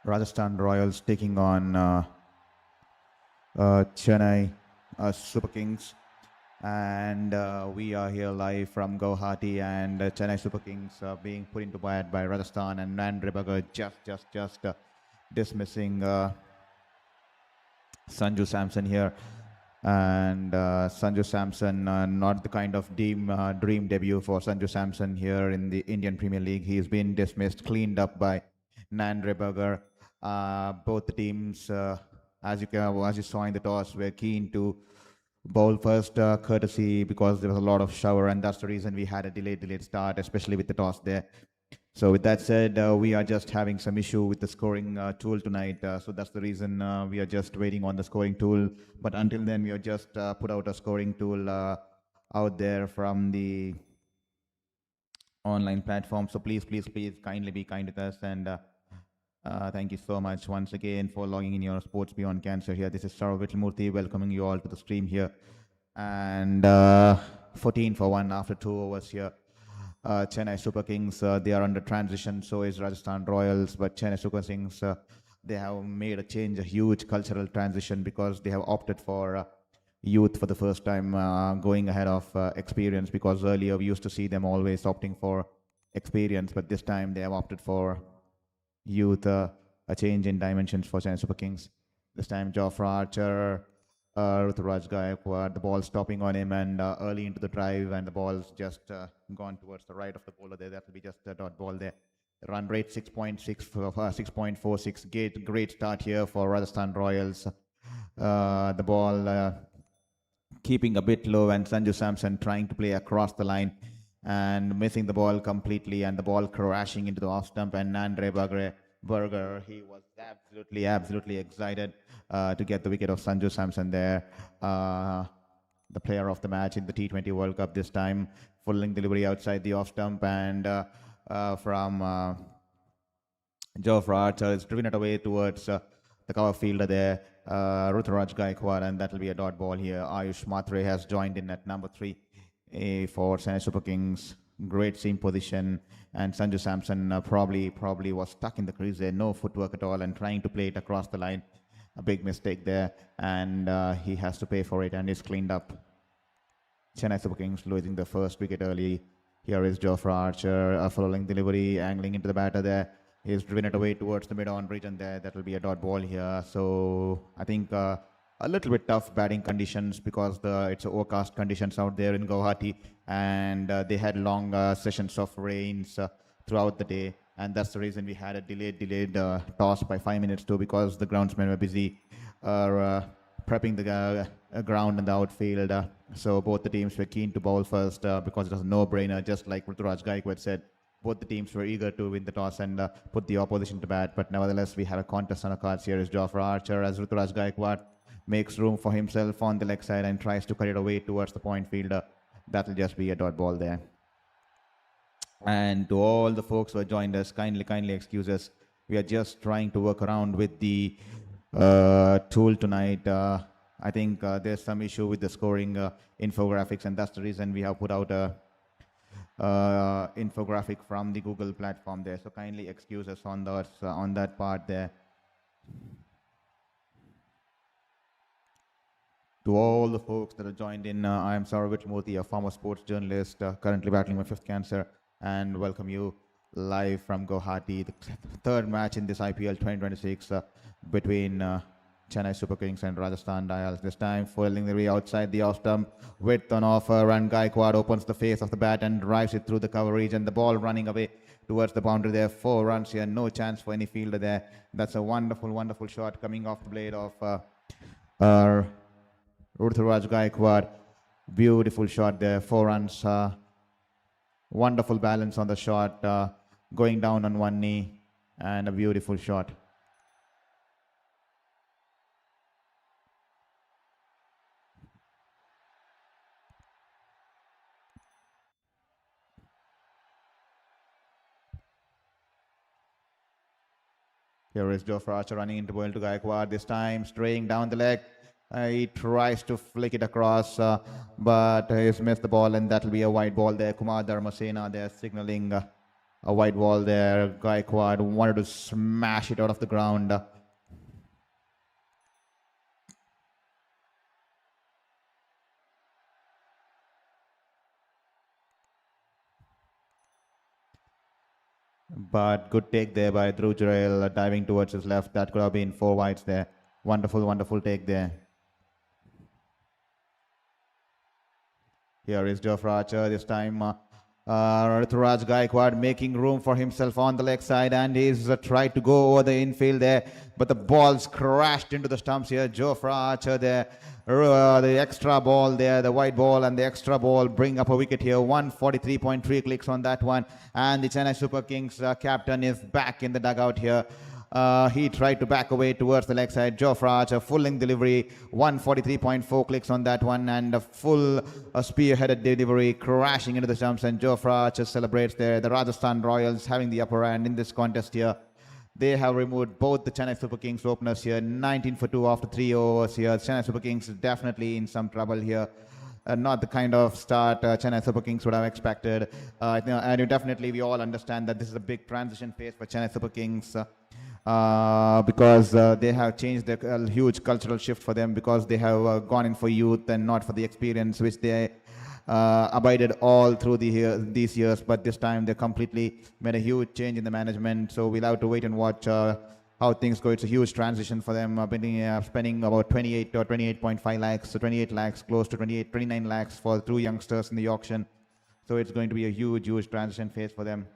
Rajasthan Royals taking on Chennai Super Kings. And we are here live from Guwahati, and Chennai Super Kings being put into bed by Rajasthan, and Nandrabagar just dismissing Sanju Samson here. And Sanju Samson, not the kind of dream debut for Sanju Samson here in the Indian Premier League. He's been dismissed, cleaned up by Nandrabagar. Both the teams, as you saw in the toss, were keen to bowl first, courtesy because there was a lot of shower, and that's the reason we had a delayed start, especially with the toss there. So with that said, we are just having some issue with the scoring tool tonight. So that's the reason we are just waiting on the scoring tool. But until then, we have just put out a scoring tool out there from the online platform. So please kindly be kind with us. And thank you so much once again for logging in your Sports Beyond Cancer here. This is Sarfaraz Khan welcoming you all to the stream here. And 14 for 1 after 2 overs here. Chennai Super Kings, they are under transition, so is Rajasthan Royals, but Chennai Super Kings, they have made a huge cultural transition, because they have opted for youth for the first time, going ahead of experience, because earlier we used to see them always opting for experience, but this time they have opted for youth, a change in dimensions for Chennai Super Kings. This time Jofra Archer, Ruturaj Gaikwad, the ball stopping on him, and early into the drive, and the ball's just gone towards the right of the bowler there. That will be just a dot ball there. Run rate 6.46. Great start here for Rajasthan Royals. The ball keeping a bit low, and Sanju Samson trying to play across the line and missing the ball completely, and the ball crashing into the off stump, and Nandrabagar, he was absolutely excited to get the wicket of Sanju Samson there. The player of the match in the T20 World Cup this time. Full-length delivery outside the off stump, and from Jofra Archer is driven it away towards the cover fielder there, Ruturaj Gaikwad, and that will be a dot ball here. Ayush Matre has joined in at number 3 for Chennai Super Kings. Great seam position, and Sanju Samson probably was stuck in the crease there, no footwork at all, and trying to play it across the line. A big mistake there, and he has to pay for it, and is cleaned up. Chennai Super Kings losing the first wicket early. Here is Jofra Archer, following delivery, angling into the batter there. He's driven it away towards the mid-on region there. That will be a dot ball here. So I think a little bit tough batting conditions, because it's overcast conditions out there in Guwahati, and they had long sessions of rains throughout the day, and that's the reason we had a delayed toss by 5 minutes too, because the groundsmen were busy prepping the ground in the outfield. So both the teams were keen to bowl first, because it was a no-brainer, just like Ruturaj Gaikwad said. Both the teams were eager to win the toss and put the opposition to bat, but nevertheless we have a contest on the cards here. Is Jofra Archer, as Ruturaj Gaikwad makes room for himself on the leg side and tries to cut it away towards the point fielder. That will just be a dot ball there. And to all the folks who have joined us, kindly excuse us. We are just trying to work around with the tool tonight. I think there's some issue with the scoring infographics, and that's the reason we have put out a infographic from the Google platform there. So kindly excuse us on that part there. To all the folks that have joined in, I am Sarfaraz Khan, a former sports journalist, currently battling my 5th cancer, and welcome you live from Guwahati, the third match in this IPL 2026 between Chennai Super Kings and Rajasthan Royals. This time foiling the way outside the off stump, width on offer, and Gaikwad opens the face of the bat and drives it through the cover region. The ball running away towards the boundary there. 4 runs here, no chance for any fielder there. That's a wonderful shot coming off the blade of Ruturaj Gaikwad. Beautiful shot there, 4 runs. Wonderful balance on the shot, going down on one knee, and a beautiful shot. Here is Jofra Archer running into ball to Gaikwad, this time straying down the leg. He tries to flick it across, but he's missed the ball, and that will be a wide ball there. Kumar Dharmasena there signaling A white ball there. Gaikwad wanted to smash it out of the ground. But good take there by Ruturaj, diving towards his left. That could have been 4 wides there. Wonderful, wonderful take there. Here is Jofra Archer this time. Ruturaj Gaikwad making room for himself on the leg side, and he's tried to go over the infield there, but the ball's crashed into the stumps here. Jofra Archer there, the extra ball there, the white ball and the extra ball bring up a wicket here. 143.3 clicks on that one, and the Chennai Super Kings captain is back in the dugout here. He tried to back away towards the leg side. Jofra Archer, full length delivery, 143.4 clicks on that one, and a full spearheaded delivery crashing into the stumps, and Jofra Archer celebrates there. The Rajasthan Royals having the upper hand in this contest here. They have removed both the Chennai Super Kings openers here. 19 for 2 after 3 overs here. Chennai Super Kings is definitely in some trouble here. Not the kind of start Chennai Super Kings would have expected. And definitely we all understand that this is a big transition phase for Chennai Super Kings. Because they have changed a huge cultural shift for them, because they have gone in for youth and not for the experience which they abided all through these years. But this time they completely made a huge change in the management, so we'll have to wait and watch how things go. It's a huge transition for them, spending about 28 or 28.5 lakhs, so 28 lakhs, close to 29 lakhs for 2 youngsters in the auction. So it's going to be a huge transition phase for them.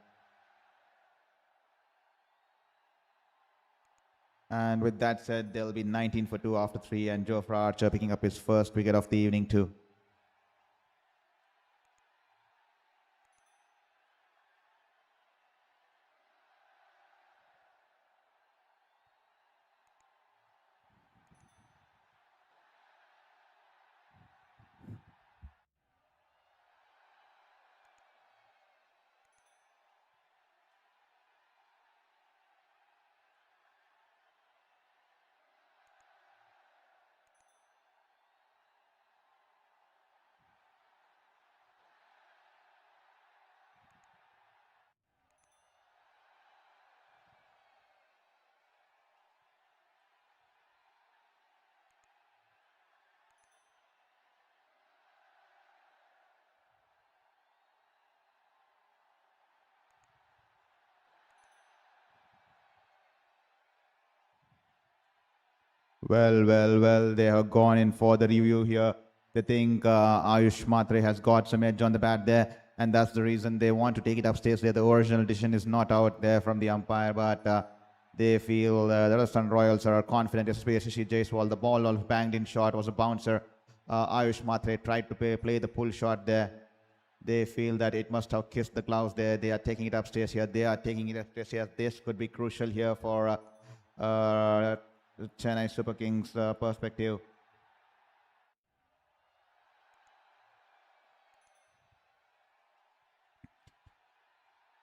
And with that said, there'll be 19 for 2 after 3, and Jofra Archer picking up his first wicket of the evening too. Well, they have gone in for the review here. They think Ayush Matre has got some edge on the bat there, and that's the reason they want to take it upstairs there. The original decision is not out there from the umpire, but they feel the Rajasthan Royals are confident, especially Jaiswal. The ball all banged in shot was a bouncer. Ayush Matre tried to play the pull shot there. They feel that it must have kissed the gloves there. They are taking it upstairs here. This could be crucial here for Chennai Super Kings perspective.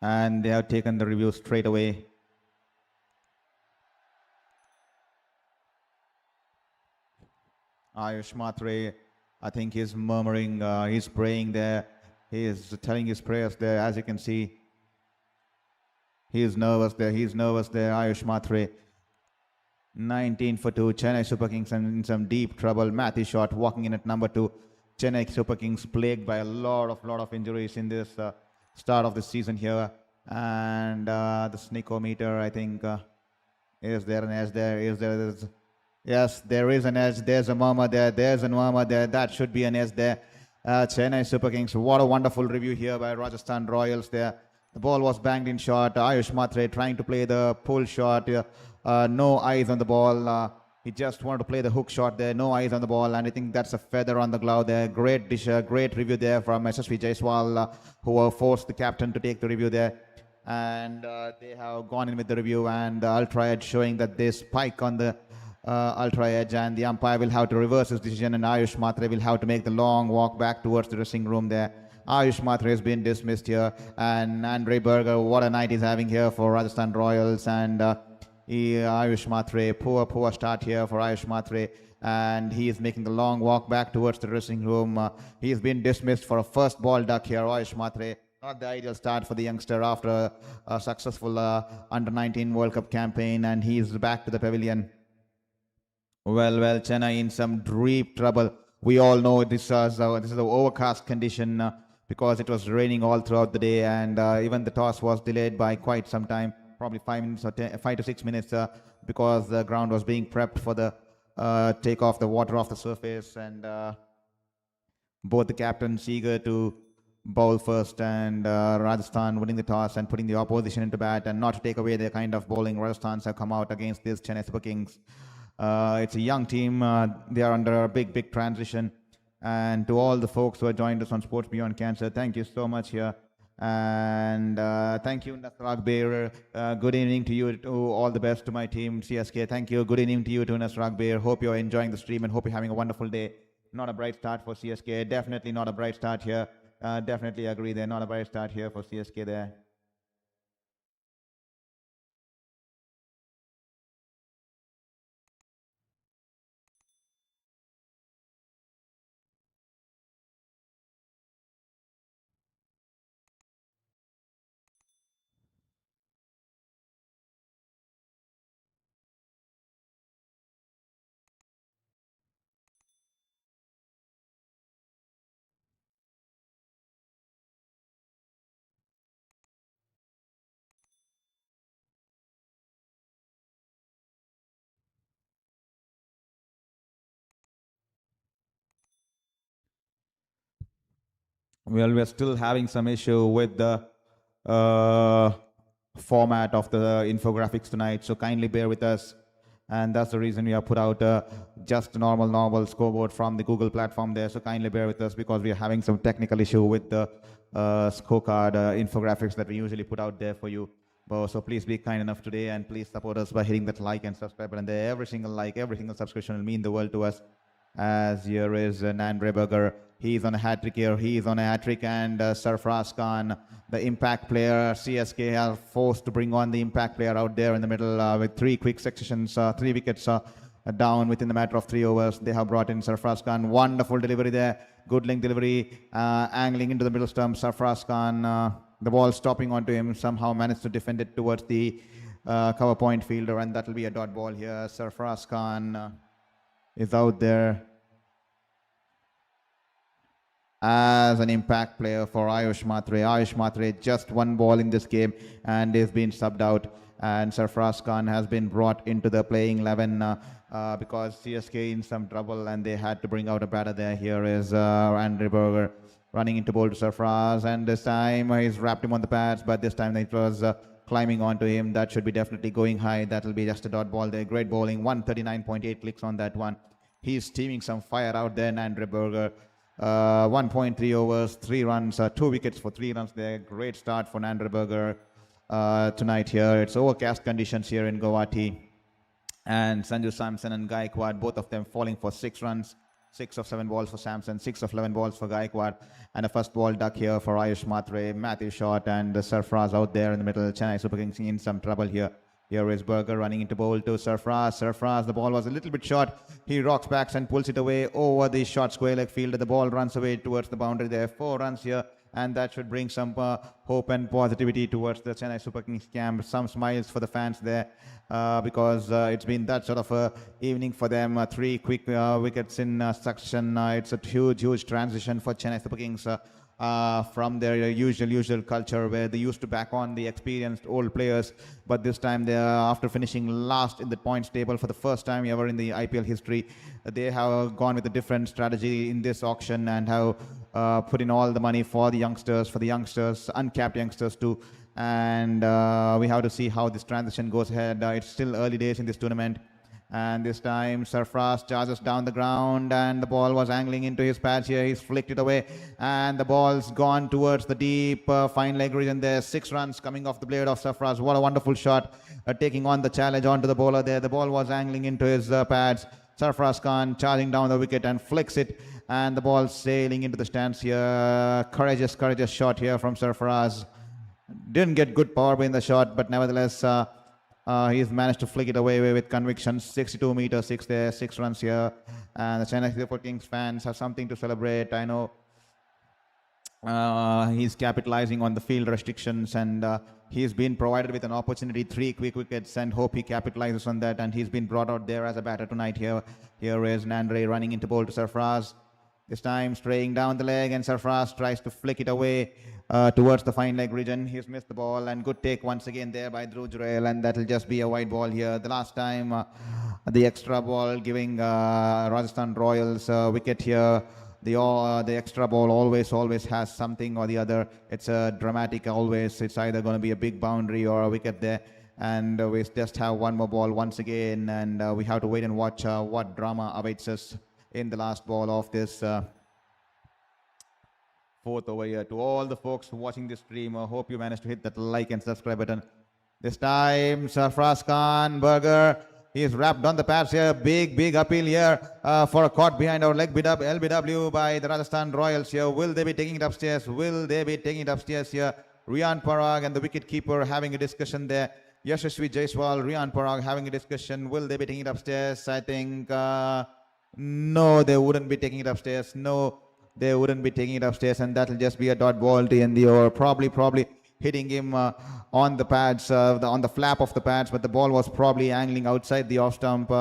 And they have taken the review straight away. Ayush Matre, I think he's murmuring, he's praying there. He is telling his prayers there, as you can see. He is nervous there, Ayush Matre. 19 for 2, Chennai Super Kings in some deep trouble. Matthew Shot walking in at number 2. Chennai Super Kings plagued by a lot of injuries in this start of the season here. And the sneakometer, I think, is there an edge there? Yes, there is an edge. There's a murmur there. That should be an edge there. Chennai Super Kings, what a wonderful review here by Rajasthan Royals there. The ball was banged in shot. Ayush Matre trying to play the pull shot. No eyes on the ball. He just wanted to play the hook shot there. No eyes on the ball. And I think that's a feather on the glove there. Great disher. Great review there from SSV Jaiswal, who forced the captain to take the review there. And they have gone in with the review, and the Ultra Edge showing that they spike on the Ultra Edge, and the umpire will have to reverse his decision, and Ayush Matre will have to make the long walk back towards the dressing room there. Ayush Matre has been dismissed here, and Andre Berger, what a night he's having here for Rajasthan Royals. And Ayush Matre, poor start here for Ayush Matre, and he is making the long walk back towards the dressing room. He has been dismissed for a first ball duck here, Ayush Matre. Not the ideal start for the youngster after a successful under-19 World Cup campaign, and he's back to the pavilion. Well, Chennai in some deep trouble. We all know this is an overcast condition because it was raining all throughout the day, and even the toss was delayed by quite some time, probably 5 minutes or 5 to 6 minutes, because the ground was being prepped for the take off the water off the surface, and both the captains eager to bowl first, and Rajasthan winning the toss and putting the opposition into bat, and not to take away the kind of bowling Rajasthans have come out against this Chennai Super Kings. It's a young team. They are under a big transition. And to all the folks who have joined us on Sports Beyond Cancer, thank you so much here. And thank you, Nasrag Bear. Good evening to you. All the best to my team, CSK. Thank you. Good evening to you, to Nasrag Bear. Hope you're enjoying the stream and hope you're having a wonderful day. Not a bright start for CSK. Definitely not a bright start here. Definitely agree there. Not a bright start here for CSK there. Well, we're still having some issue with the format of the infographics tonight, so kindly bear with us. And that's the reason we have put out just a normal scoreboard from the Google platform there, so kindly bear with us because we are having some technical issue with the scorecard infographics that we usually put out there for you. So please be kind enough today and please support us by hitting that like and subscribe button there. Every single like, every single subscription will mean the world to us. As here is Nan Reberger. He's on a hat-trick here. He's on a hat-trick, and Sarfaraz Khan, the impact player. CSK are forced to bring on the impact player out there in the middle with 3 quick successions, 3 wickets down within the matter of 3 overs. They have brought in Sarfaraz Khan. Wonderful delivery there. Good link delivery, angling into the middle stump. Sarfaraz Khan, the ball stopping onto him, somehow managed to defend it towards the cover point fielder, and that will be a dot ball here. Sarfaraz Khan is out there as an impact player for Ayush Matre. Ayush Matre just 1 ball in this game and is being subbed out, and Sarfaraz Khan has been brought into the playing 11 because CSK in some trouble and they had to bring out a batter there. Here is Andrew Berger running into bowl to Sarfaraz, and this time he's wrapped him on the pads, but this time it was climbing onto him. That should be definitely going high. That will be just a dot ball there. Great bowling. 139.8 clicks on that one. He's steaming some fire out there, Andre Berger. 1.3 overs, 3 runs, 2 wickets for 3 runs there. Great start for Andre Berger tonight here. It's overcast conditions here in Guwahati. And Sanju Samson and Gaikwad, both of them falling for 6 runs. 6 of 7 balls for Samson, 6 of 11 balls for Gaikwad, and a first ball duck here for Ayush Matre. Matthew shot and the Sarfaraz out there in the middle. Chennai Super Kings in some trouble here. Here is Berger running into bowl to Sarfaraz. Sarfaraz, the ball was a little bit short. He rocks back and pulls it away over the short square leg field. The ball runs away towards the boundary there. 4 runs here, and that should bring some hope and positivity towards the Chennai Super Kings camp. Some smiles for the fans there because it's been that sort of a evening for them. 3 quick wickets in succession. It's a huge transition for Chennai Super Kings from their usual culture where they used to back on the experienced old players, but this time they are, after finishing last in the points table for the first time ever in the IPL history, they have gone with a different strategy in this auction and have put in all the money for the youngsters, uncapped youngsters too. And we have to see how this transition goes ahead. It's still early days in this tournament. And this time Sarfaraz charges down the ground, and the ball was angling into his pads here. He's flicked it away, and the ball's gone towards the deep fine leg region there. 6 runs coming off the blade of Sarfaraz. What a wonderful shot, taking on the challenge onto the bowler there. The ball was angling into his pads. Sarfaraz Khan charging down the wicket and flicks it, and the ball sailing into the stands here. Courageous shot here from Sarfaraz. Didn't get good power in the shot, but nevertheless he's managed to flick it away with conviction. 62 meters 6 there, 6 runs here, and the Chennai Super Kings fans have something to celebrate. I know He's capitalizing on the field restrictions, and he's been provided with an opportunity, 3 quick wickets, and hope he capitalizes on that. And he's been brought out there as a batter tonight. Here is Nandre running into bowl to Sarfaraz. This time straying down the leg, and Sarfaraz tries to flick it away towards the fine leg region. He's missed the ball, and good take once again there by Dhruv Jurel, and that'll just be a wide ball here. The last time, the extra ball giving Rajasthan Royals wicket here. The extra ball always has something or the other. It's a dramatic always. It's either going to be a big boundary or a wicket there. And we just have one more ball once again, and we have to wait and watch what drama awaits us in the last ball of this fourth over here. To all the folks watching this stream, I hope you managed to hit that like and subscribe button. This time, Sarfaraz Khan, Burger, he's wrapped on the pads here. Big appeal here for a caught behind our leg LBW by the Rajasthan Royals here. Will they be taking it upstairs? Will they be taking it upstairs here? Riyan Parag and the wicket keeper having a discussion there. Yashasvi Jaiswal, Riyan Parag having a discussion. Will they be taking it upstairs? I think no, they wouldn't be taking it upstairs. No, they wouldn't be taking it upstairs, and that'll just be a dot ball to end the over. Probably hitting him on the pads, on the flap of the pads, but the ball was probably angling outside the off stump,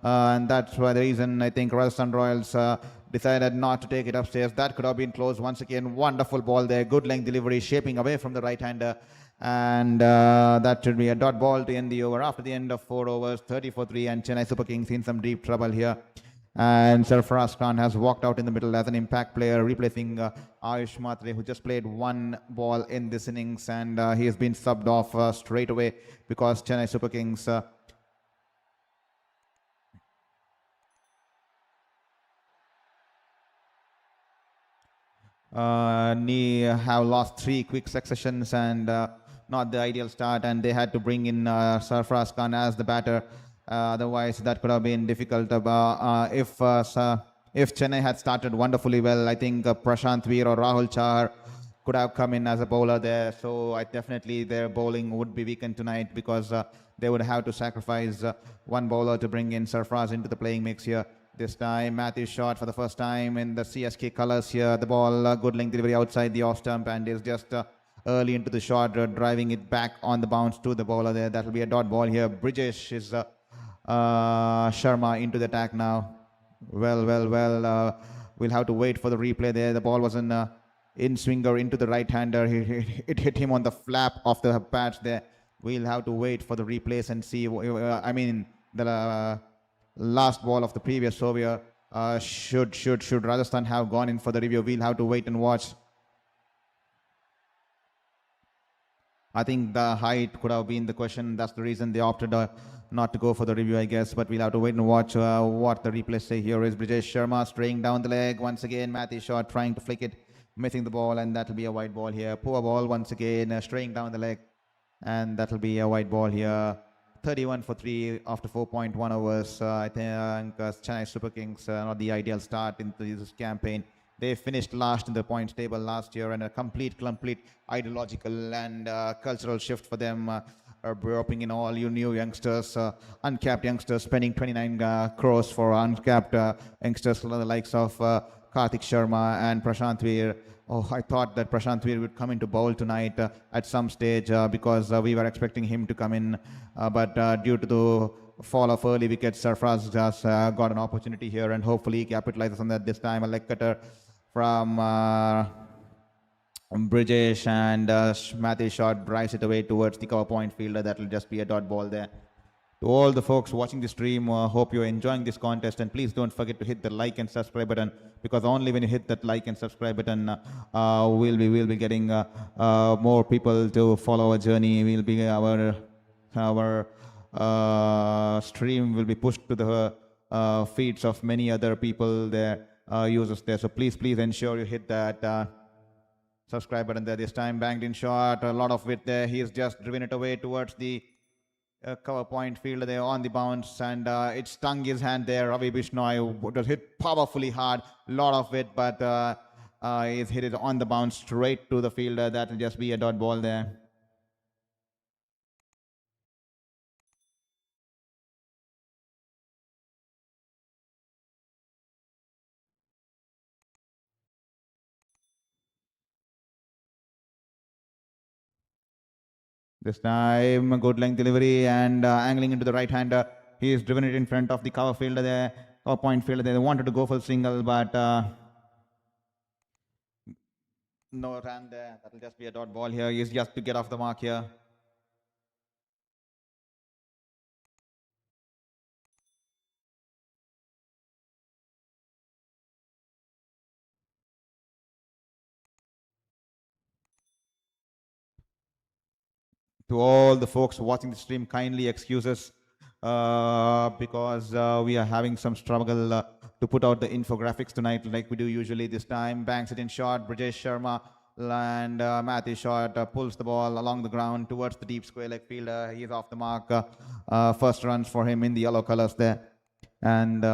and that's why the reason I think Rajasthan Royals decided not to take it upstairs. That could have been close once again. Wonderful ball there, good length delivery, shaping away from the right-hander, and that should be a dot ball to end the over. After the end of 4 overs, 30 for 3, and Chennai Super Kings in some deep trouble here. And Sarfaraz Khan has walked out in the middle as an impact player, replacing Ayush Matre, who just played one ball in this innings, and he has been subbed off straight away because Chennai Super Kings have lost 3 quick successions and not the ideal start, and they had to bring in Sarfaraz Khan as the batter. Otherwise, that could have been difficult. If Chennai had started wonderfully well, I think Prashant Veer or Rahul Chahar could have come in as a bowler there. So I definitely their bowling would be weakened tonight because they would have to sacrifice one bowler to bring in Sarfaraz into the playing mix here. This time, Matthew shot for the first time in the CSK colours here. The ball, good length delivery outside the off stump, and is just early into the shot, driving it back on the bounce to the bowler there. That will be a dot ball here. Bridges is Sharma into the attack now. Well. We'll have to wait for the replay there. The ball was an in-swinger into the right-hander. It hit him on the flap of the pads there. We'll have to wait for the replays and see. I mean, the last ball of the previous over. Should Rajasthan have gone in for the review? We'll have to wait and watch. I think the height could have been the question. That's the reason they opted not to go for the review, I guess. But we'll have to wait and watch what the replay say. Here is Brijesh Sharma straying down the leg. Once again, Matthew shot trying to flick it, missing the ball, and that'll be a wide ball here. Poor ball once again, straying down the leg, and that'll be a wide ball here. 31 for 3 after 4.1 overs. I think Chennai Super Kings not the ideal start into this campaign. They finished last in the points table last year, and a complete ideological and cultural shift for them. Bringing in all you new youngsters, uncapped youngsters, spending 29 crores for uncapped youngsters, the likes of Karthik Sharma and Prashant Veer. Oh, I thought that Prashant Veer would come into bowl tonight at some stage because we were expecting him to come in, but due to the fall of early wickets, Sarfaraz has got an opportunity here, and hopefully he capitalizes on that this time. A leg cutter from Brijesh, and Matthew shot drives it away towards the cover point fielder. That will just be a dot ball there. To all the folks watching the stream, hope you're enjoying this contest, and please don't forget to hit the like and subscribe button, because only when you hit that like and subscribe button, we'll be getting more people to follow our journey. We'll be our stream will be pushed to the feeds of many other people there, users there. So please ensure you hit that subscribe button there. This time banged in shot, a lot of it there. He's just driven it away towards the cover point fielder there on the bounce, and it stung his hand there. Ravi Bishnoi was hit powerfully hard, a lot of it, but he's hit it on the bounce straight to the fielder. That will just be a dot ball there. This time, a good length delivery and angling into the right hander. He has driven it in front of the cover fielder there, or point fielder there. They wanted to go for single, but no run there. That will just be a dot ball here. He's just to get off the mark here. To all the folks watching the stream, kindly excuse us because we are having some struggle to put out the infographics tonight like we do usually. This time banks it in short. Brajesh Sharma and Matthew Short pulls the ball along the ground towards the deep square leg fielder. He is off the mark. First runs for him in the yellow colors there. And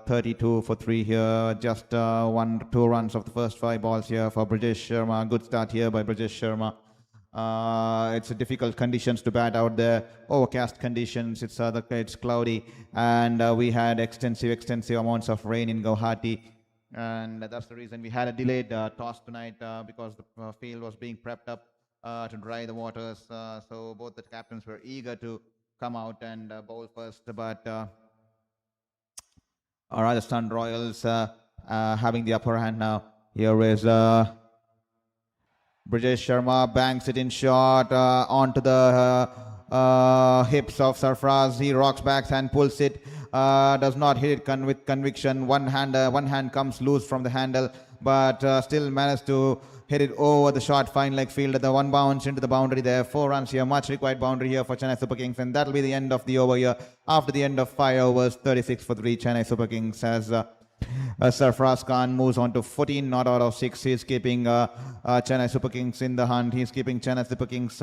32 for 3 here. Just 2 runs of the first 5 balls here for Brajesh Sharma. Good start here by Brajesh Sharma. It's a difficult conditions to bat out there. Overcast conditions. It's cloudy, and we had extensive amounts of rain in Guwahati, and that's the reason we had a delayed toss tonight because the field was being prepped up to dry the waters. So both the captains were eager to come out and bowl first, but Rajasthan Royals having the upper hand now. Here is Brajesh Sharma banks it in short onto the hips of Sarfaraz. He rocks back and pulls it. Does not hit it with conviction. One hand comes loose from the handle, but still managed to hit it over the short fine leg fielder. The one bounce into the boundary there. 4 runs here. Much required boundary here for Chennai Super Kings, and that'll be the end of the over here. After the end of 5 overs, 36 for 3. Chennai Super Kings has Sarfaraz Khan moves on to 14 not out of 6. He's keeping Chennai Super Kings in the hunt. He's keeping Chennai Super Kings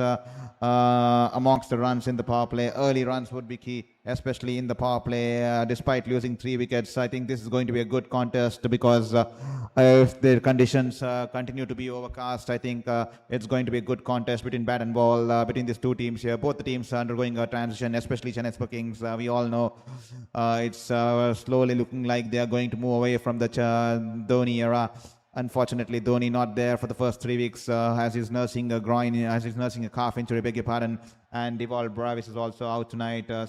amongst the runs in the power play. Early runs would be key, especially in the power play. Despite losing 3 wickets, I think this is going to be a good contest because if the conditions continue to be overcast, I think it's going to be a good contest between bat and ball between these 2 teams here. Both the teams are undergoing a transition, especially Chennai Super Kings. We all know it's slowly looking like they are going to move away from the Dhoni era. Unfortunately, Dhoni not there for the first 3 weeks as he's nursing a groin, as he's nursing a calf injury, beg your pardon. And Deval Bravis is also out tonight. Here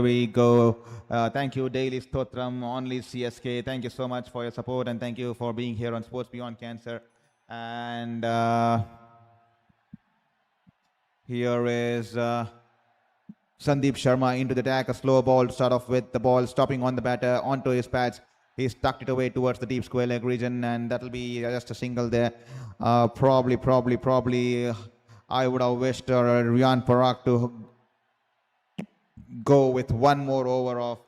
we go. Thank you, Daily Stotram, only CSK. Thank you so much for your support, and thank you for being here on Sports Beyond Cancer. And here is Sandeep Sharma into the attack. A slow ball to start off with. The ball stopping on the batter onto his pads. He's tucked it away towards the deep square leg region, and that'll be just a single there. Probably, I would have wished Riyan Parag to go with one more over of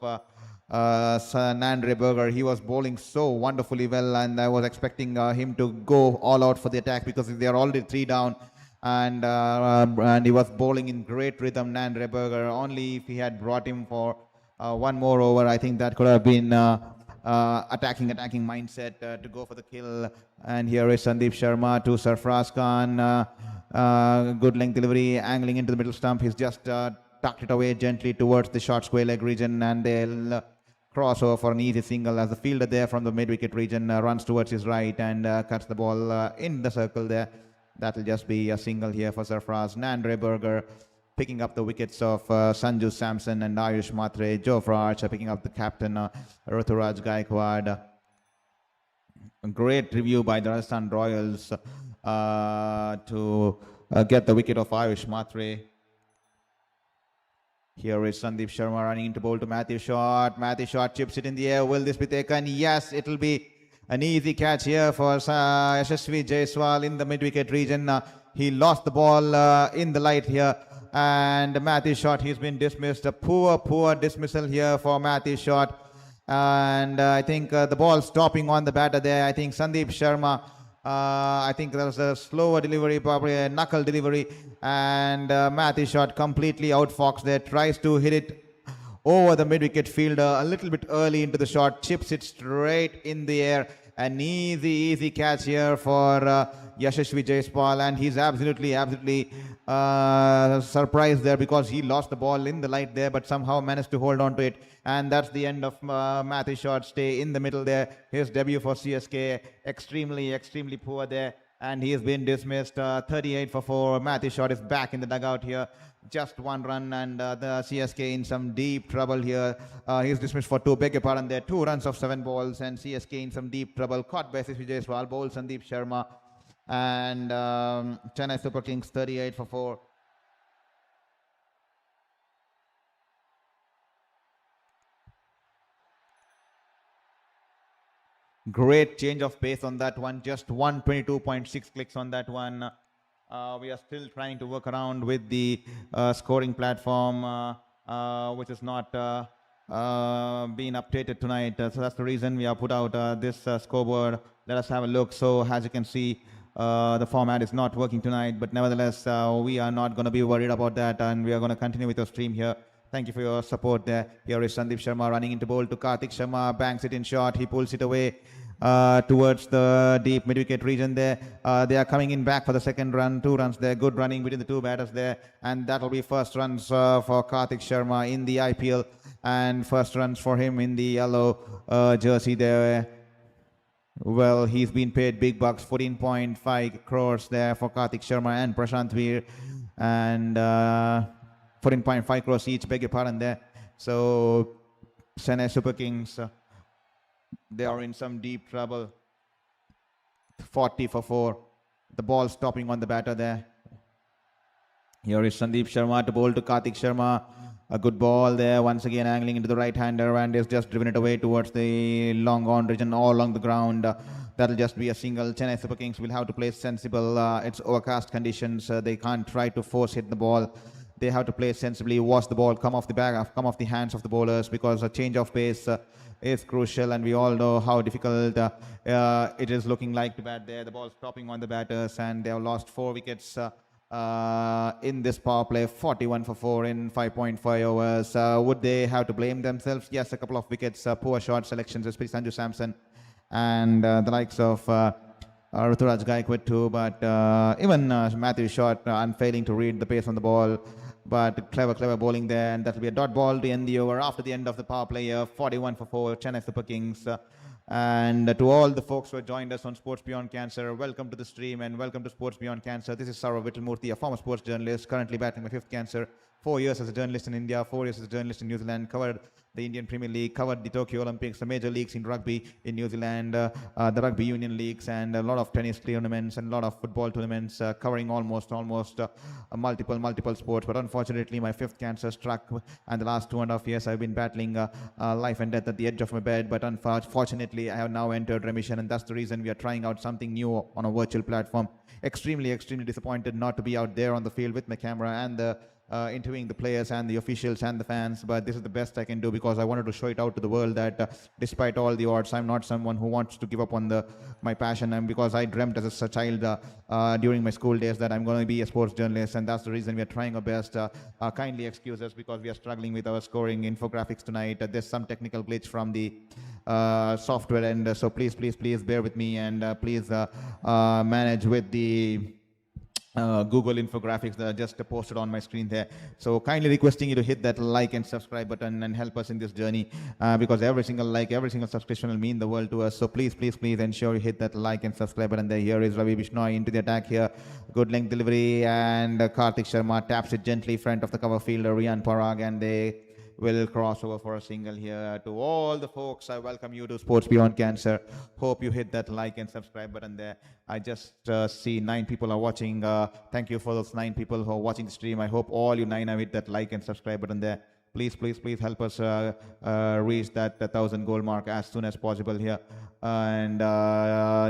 Nandre Berger. He was bowling so wonderfully well, and I was expecting him to go all out for the attack because they are already 3 down. And he was bowling in great rhythm, Nandre Berger. Only if he had brought him for one more over, I think that could have been attacking mindset to go for the kill. And here is Sandeep Sharma to Sarfaraz Khan. Good length delivery, angling into the middle stump. He's just tucked it away gently towards the short square leg region, and they'll cross over for an easy single as the fielder there from the mid-wicket region runs towards his right and cuts the ball in the circle there. That'll just be a single here for Sarfaraz. Nandre Berger picking up the wickets of Sanju Samson and Ayush Matre. Jofra Archer picking up the captain, Ruturaj Gaikwad. A great review by the Rajasthan Royals to get the wicket of Ayush Matre. Here is Sandeep Sharma running into bowl to Matthew Short. Matthew Short chips it in the air. Will this be taken? Yes, it'll be an easy catch here for Yashasvi Jaiswal in the mid-wicket region. He lost the ball in the light here. And Matthew Short, he's been dismissed. A poor dismissal here for Matthew Short. And I think the ball stopping on the batter there. I think Sandeep Sharma, I think there was a slower delivery, probably a knuckle delivery. And Matthew Short completely outfoxed there. Tries to hit it over the mid-wicket fielder a little bit early into the shot. Chips it straight in the air. An easy catch here for Yashasvi Jaiswal, and he's absolutely surprised there because he lost the ball in the light there, but somehow managed to hold on to it. And that's the end of Matthew Short's stay in the middle there. His debut for CSK, extremely poor there. and he has been dismissed. 38 for 4. Matthew Short is back in the dugout here. Just 1 run, and the CSK in some deep trouble here. He's dismissed for 2. Beg your pardon there. 2 runs of 7 balls, and CSK in some deep trouble. Caught by Vijay Jaiswal, bowled Sandeep Sharma, and Chennai Super Kings 38 for 4. Great change of pace on that one. Just 122.6 clicks on that one. We are still trying to work around with the scoring platform, which is not being updated tonight. So that's the reason we have put out this scoreboard. Let us have a look. So as you can see, the format is not working tonight, but nevertheless, we are not going to be worried about that, and we are going to continue with our stream here. Thank you for your support there. Here is Sandeep Sharma running into bowl to Karthik Sharma, banks it in short. He pulls it away towards the deep mid-wicket region there. They are coming in back for the second run. 2 runs there. Good running between the 2 batters there. And that will be first runs for Karthik Sharma in the IPL, and first runs for him in the yellow jersey there. Well, he's been paid big bucks, 14.5 crores there for Karthik Sharma and Prashant Veer. And 14.5 crores each, beg your pardon there. So Chennai Super Kings, they are in some deep trouble. 40 for 4. The ball stopping on the batter there. Here is Sandeep Sharma to bowl to Karthik Sharma. A good ball there, once again angling into the right-hander, and is just driven it away towards the long on region all along the ground. That'll just be a single. Chennai Super Kings will have to play sensible. It's overcast conditions. They can't try to force hit the ball. They have to play sensibly, watch the ball come off the back, come off the hands of the bowlers, because a change of pace is crucial, and we all know how difficult it is looking like to bat there. The ball stopping on the batters, and they have lost 4 wickets in this power play. 41 for 4 in 5.5 overs. Would they have to blame themselves? Yes, a couple of wickets, poor short selections, especially Sanju Samson and the likes of Ruturaj Gaikwad too, but even Matthew Short unfailing to read the pace on the ball. But clever bowling there, and that will be a dot ball to end the over after the end of the power play here. 41 for 4, Chennai Super Kings. And to all the folks who have joined us on Sports Beyond Cancer, welcome to the stream and welcome to Sports Beyond Cancer. This is Sarva Vittalmurthy, a former sports journalist, currently battling my 5th cancer. 4 years as a journalist in India, 4 years as a journalist in New Zealand, covered the Indian Premier League, covered the Tokyo Olympics, the major leagues in rugby in New Zealand, the rugby union leagues, and a lot of tennis tournaments and a lot of football tournaments, covering almost multiple sports. But unfortunately, my 5th cancer struck, and the last 2.5 years I've been battling life and death at the edge of my bed. But unfortunately, I have now entered remission, and that's the reason we are trying out something new on a virtual platform. Extremely disappointed not to be out there on the field with my camera and interviewing the players and the officials and the fans, but this is the best I can do, because I wanted to show it out to the world that despite all the odds, I'm not someone who wants to give up on my passion, and because I dreamt as a child during my school days that I'm going to be a sports journalist, and that's the reason we are trying our best. Kindly excuse us because we are struggling with our scoring infographics tonight. There's some technical glitch from the software, and so please bear with me, and please manage with the Google infographics that are just posted on my screen there. So kindly requesting you to hit that like and subscribe button and help us in this journey, because every single like, every single subscription will mean the world to us. So please ensure you hit that like and subscribe button there. Here is Ravi Bishnoi into the attack here. Good length delivery, and Karthik Sharma taps it gently front of the cover fielder Riyan Parag, and they will cross over for a single here. To all the folks, I welcome you to Sports Beyond Cancer. Hope you hit that like and subscribe button there. I just see 9 people are watching. Thank you for those 9 people who are watching the stream. I hope all you 9 have hit that like and subscribe button there. Please help us reach that 1,000 goal mark as soon as possible here. And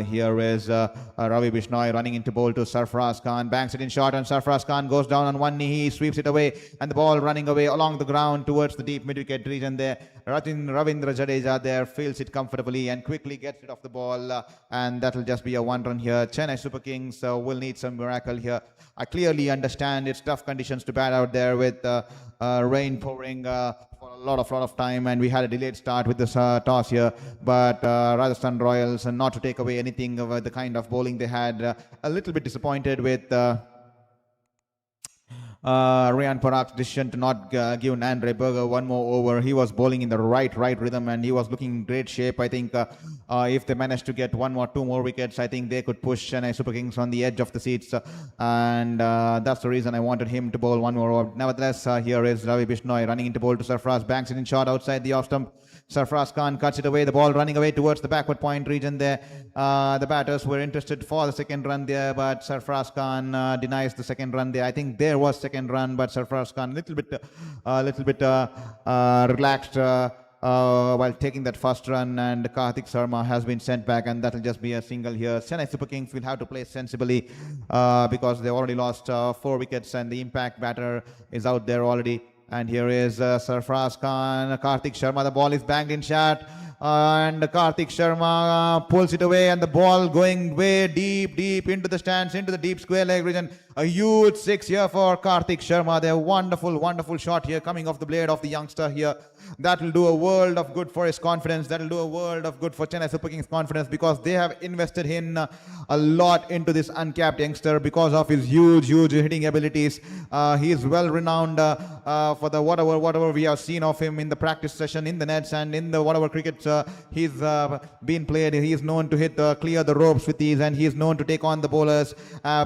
here is Ravi Bishnoi running into bowl to Sarfaraz Khan, banks it in short, and Sarfaraz Khan goes down on one knee. He sweeps it away, and the ball running away along the ground towards the deep mid-wicket region there. Ravindra Jadeja there fields it comfortably and quickly gets rid of the ball, and that will just be a 1 run here. Chennai Super Kings will need some miracle here. I clearly understand it's tough conditions to bat out there with rain pouring for a lot of time, and we had a delayed start with this toss here, but Rajasthan Royals, not to take away anything of the kind of bowling they had, a little bit disappointed with Riyan Parag's decision to not give Andre Berger one more over. He was bowling in the right rhythm and he was looking in great shape. I think if they managed to get two more wickets, I think they could push Chennai Super Kings on the edge of the seats. And that's the reason I wanted him to bowl one more over. Nevertheless, here is Ravi Bishnoi running into bowl to Sarfaraz. Banks it in short outside the off stump. Sarfaraz Khan cuts it away, the ball running away towards the backward point region there. The batters were interested for the second run there, but Sarfaraz Khan denies the second run there. I think there was second run, but Sarfaraz Khan a little bit relaxed while taking that first run, and Karthik Sharma has been sent back, and that will just be a single here. Chennai Super Kings will have to play sensibly because they already lost 4 wickets and the impact batter is out there already. And here is Sarfaraz Khan, Karthik Sharma. The ball is banged in shot. And Karthik Sharma pulls it away, and the ball going way deep into the stands, into the deep square leg region. A huge 6 here for Karthik Sharma. Their wonderful shot here coming off the blade of the youngster here. That will do a world of good for his confidence. That will do a world of good for Chennai Super Kings' confidence, because they have invested in a lot into this uncapped youngster because of his huge hitting abilities. He is well renowned for the whatever we have seen of him in the practice session, in the nets, and in the whatever cricket he's been played. He is known to hit clear the ropes with ease, and he is known to take on the bowlers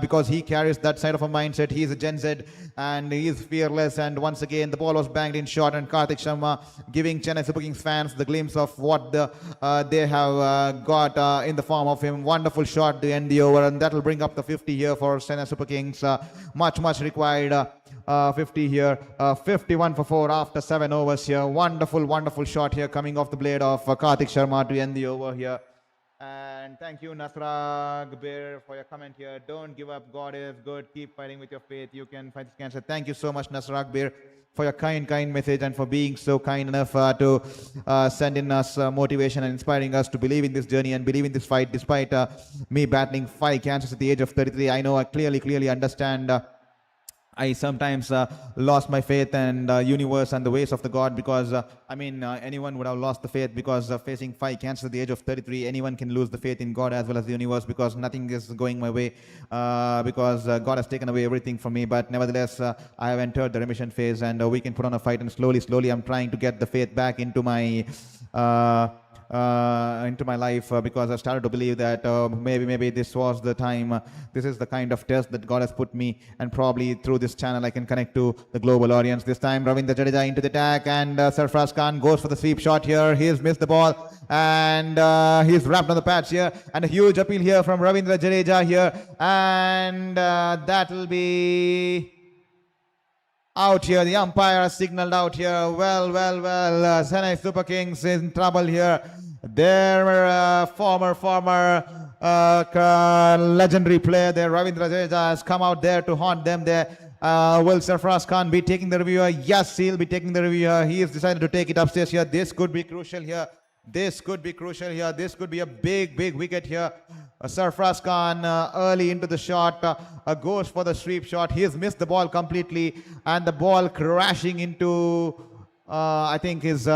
because he carries that side of a mindset. He is a Gen Z and he is fearless. And once again, the ball was banged in short, and Karthik Sharma giving Chennai Super Kings fans the glimpse of what they have got in the form of him. Wonderful shot to end the over, and that will bring up the 50 here for Chennai Super Kings. Much required 50 here. 51 for 4 after 7 overs here. Wonderful shot here coming off the blade of Karthik Sharma to end the over here. And thank you, Nasrag Bir, for your comment here. Don't give up. God is good. Keep fighting with your faith. You can fight this cancer. Thank you so much, Nasrag Bir, for your kind message, and for being so kind enough to send in us motivation and inspiring us to believe in this journey and believe in this fight, despite me battling 5 cancers at the age of 33. I know I clearly understand. I sometimes lost my faith and universe and the ways of the God, because anyone would have lost the faith because facing 5 cancers at the age of 33. Anyone can lose the faith in God as well as the universe, because nothing is going my way, because God has taken away everything from me. But nevertheless, I have entered the remission phase, and we can put on a fight, and slowly I'm trying to get the faith back into my life, because I started to believe that maybe this was the time, this is the kind of test that God has put me, and probably through this channel I can connect to the global audience. This time Ravindra Jadeja into the attack, and Sarfaraz Khan goes for the sweep shot here. He's missed the ball, and he's wrapped on the patch here, and a huge appeal here from Ravindra Jadeja here, and that will be out here. The umpire has signaled out here. Well. Chennai Super Kings in trouble here. Their former legendary player there, Ravindra Jadeja, has come out there to haunt them there. Will Sarfaraz Khan be taking the review? Yes, he'll be taking the review. He has decided to take it upstairs here. This could be crucial here. This could be a big wicket here. Sarfaraz Khan early into the shot goes for the sweep shot. He has missed the ball completely, and the ball crashing into I think his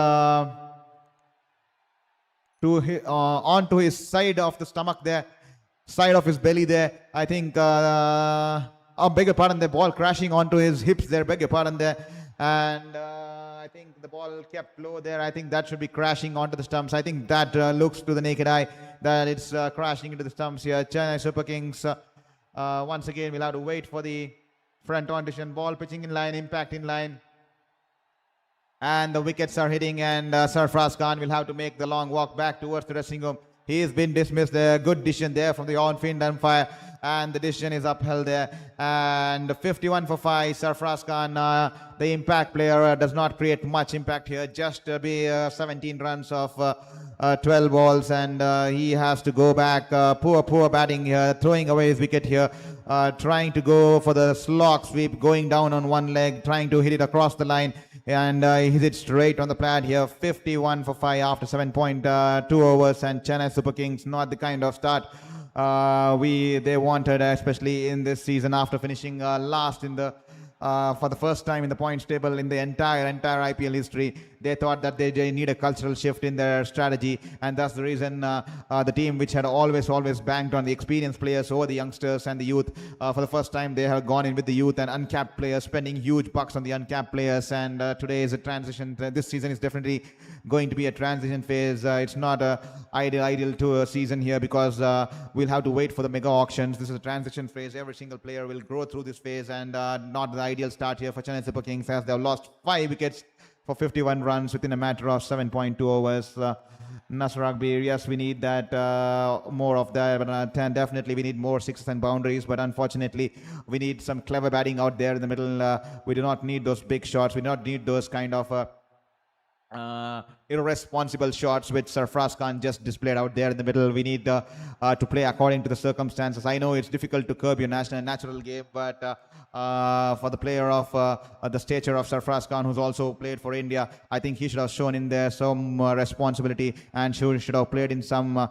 onto his side of the stomach there, side of his belly there. I think beg your pardon, the ball crashing onto his hips there, beg your pardon there, and I think the ball kept low there. I think that should be crashing onto the stumps. I think that looks to the naked eye that it's crashing into the stumps here. Chennai Super Kings once again will have to wait for the front on decision. Ball pitching in line, impact in line, and the wickets are hitting, and Sarfaraz Khan will have to make the long walk back towards the dressing room. He has been dismissed there. Good decision there from the on-field umpire, and the decision is upheld there. And 51 for 5. Sarfaraz Khan, the impact player, does not create much impact here. Just be 17 runs of 12 balls, and he has to go back. Poor batting here, throwing away his wicket here, trying to go for the slog sweep, going down on one leg, trying to hit it across the line, and he hit it straight on the pad here. 51 for 5 after 7.2 overs, and Chennai Super Kings, not the kind of start they wanted, especially in this season, after finishing last in the for the first time in the points table in the entire IPL history. They thought that they need a cultural shift in their strategy, and that's the reason the team, which had always banked on the experienced players over the youngsters and the youth, for the first time they have gone in with the youth and uncapped players, spending huge bucks on the uncapped players. And today is a transition. This season is definitely going to be a transition phase. It's not ideal to a season here, because we'll have to wait for the mega auctions. This is a transition phase. Every single player will grow through this phase, and not the ideal start here for Chennai Super Kings, as they have lost 5 wickets for 51 runs within a matter of 7.2 overs. Nasser Akbar, yes, we need that, more of that, but definitely we need more sixes and boundaries. But unfortunately, we need some clever batting out there in the middle. We do not need those big shots. We do not need those kind of irresponsible shots which Sarfaraz Khan just displayed out there in the middle. We need to play according to the circumstances. I know it's difficult to curb your natural game, but for the player of the stature of Sarfaraz Khan, who's also played for India, I think he should have shown in there some responsibility, and should have played in some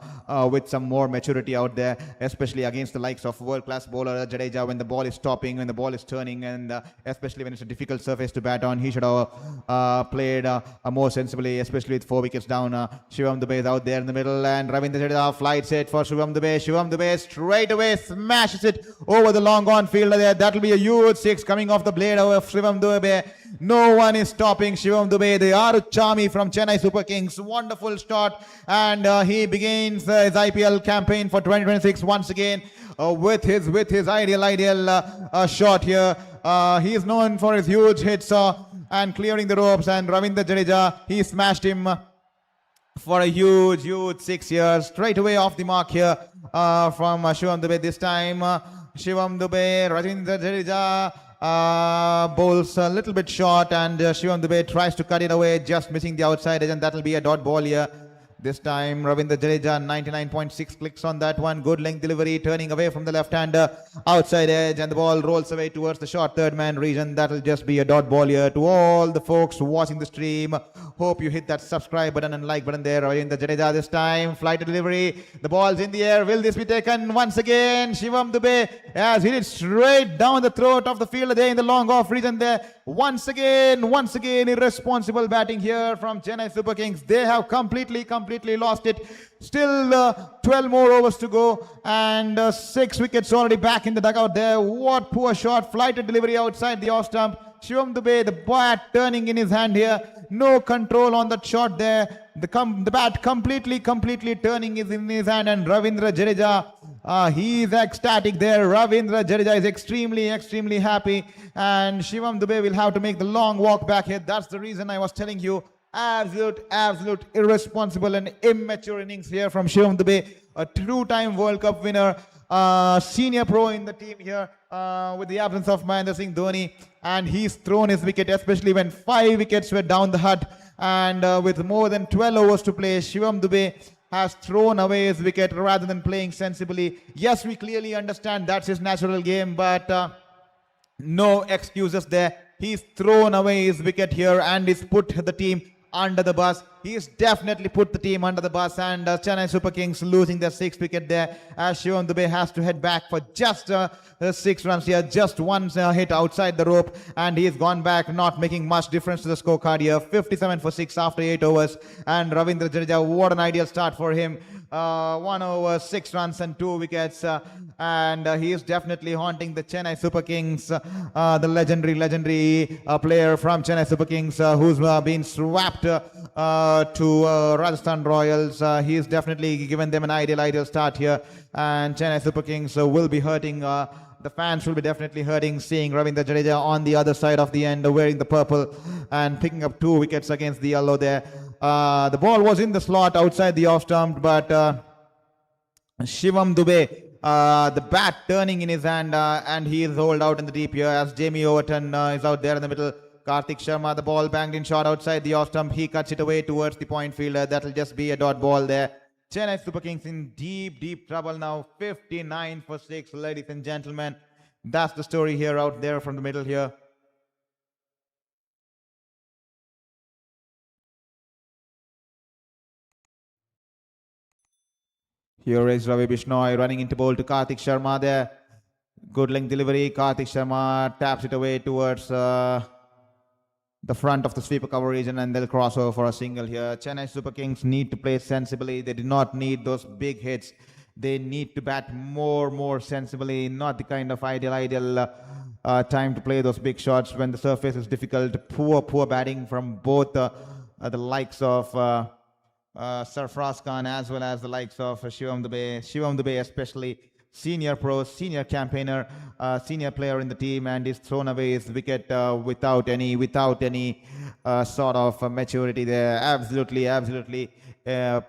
with some more maturity out there, especially against the likes of world-class bowler Jadeja, when the ball is stopping, when the ball is turning, and especially when it's a difficult surface to bat on. He should have played more sensibly, especially with 4 wickets down. Shivam Dube is out there in the middle, and Ravindra Jadeja flights it for Shivam Dube. Shivam Dube straight away smashes it over the long on fielder there. That will be a huge 6 coming off the blade of Shivam Dube. No one is stopping Shivam Dube. The Chami from Chennai Super Kings. Wonderful shot, and he begins his IPL campaign for 2026 once again with his ideal shot here. He is known for his huge hits and clearing the ropes, and Ravindra Jadeja, he smashed him for a huge 6 years straight away off the mark here from Shivam Dube. This time Shivam Dube, Ravindra Jadeja bowls a little bit short, and Shivam Dube tries to cut it away, just missing the outside edge, and that will be a dot ball here. This time Ravindra Jadeja, 99.6 clicks on that one. Good length delivery, turning away from the left-hander, outside edge, and the ball rolls away towards the short third man region. That will just be a dot ball here. To all the folks watching the stream, hope you hit that subscribe button and like button there. Ravindra Jadeja this time, flight delivery, the ball's in the air. Will this be taken once again? Shivam Dube has hit it straight down the throat of the fielder there in the long off region there. Once again, irresponsible batting here from Chennai Super Kings. They have completely lost it. Still 12 more overs to go, and 6 wickets already back in the dugout there. What poor shot, flighted delivery outside the off stump. Shivam Dube, the bat turning in his hand here. No control on that shot there. The bat completely turning is in his hand, and Ravindra Jadeja, he is ecstatic there. Ravindra Jadeja is extremely happy, and Shivam Dube will have to make the long walk back here. That's the reason I was telling you, absolute irresponsible and immature innings here from Shivam Dube, a 2-time World Cup winner, senior pro in the team here, with the absence of Mahendra Singh Dhoni, and he's thrown his wicket, especially when 5 wickets were down the hut, and with more than 12 overs to play, Shivam Dube has thrown away his wicket rather than playing sensibly. Yes, we clearly understand that's his natural game, but no excuses there. He's thrown away his wicket here, and he's put the team under the bus. He's definitely put the team under the bus, and Chennai Super Kings losing their 6th wicket there, as Shivam Dube has to head back for just 6 runs here, just one hit outside the rope, and he's gone back, not making much difference to the scorecard here. 57 for 6 after 8 overs, and Ravindra Jadeja, what an ideal start for him. 1 over, 6 runs and 2 wickets, and he is definitely haunting the Chennai Super Kings, the legendary player from Chennai Super Kings, who's been swapped to Rajasthan Royals. He is definitely given them an ideal start here, and Chennai Super Kings will be hurting. The fans will be definitely hurting seeing Ravindra Jadeja on the other side of the end wearing the purple and picking up 2 wickets against the yellow there. The ball was in the slot outside the off stump, but Shivam Dube, the bat turning in his hand, and he is holed out in the deep here as Jamie Overton is out there in the middle. Karthik Sharma, the ball banged in shot outside the off stump. He cuts it away towards the point fielder. That will just be a dot ball there. Chennai Super Kings in deep trouble now. 59 for 6, ladies and gentlemen. That's the story here out there from the middle here. Here is Ravi Bishnoi running into bowl to Karthik Sharma there. Good length delivery. Karthik Sharma taps it away towards the front of the sweeper cover region, and they'll cross over for a single here. Chennai Super Kings need to play sensibly. They do not need those big hits. They need to bat more sensibly, not the kind of ideal time to play those big shots when the surface is difficult. Poor batting from both the likes of Sarfaraz Khan as well as the likes of Shivam Dube. Shivam Dube especially, senior pro, senior campaigner, senior player in the team, and he's thrown away his wicket without any sort of maturity there. Absolutely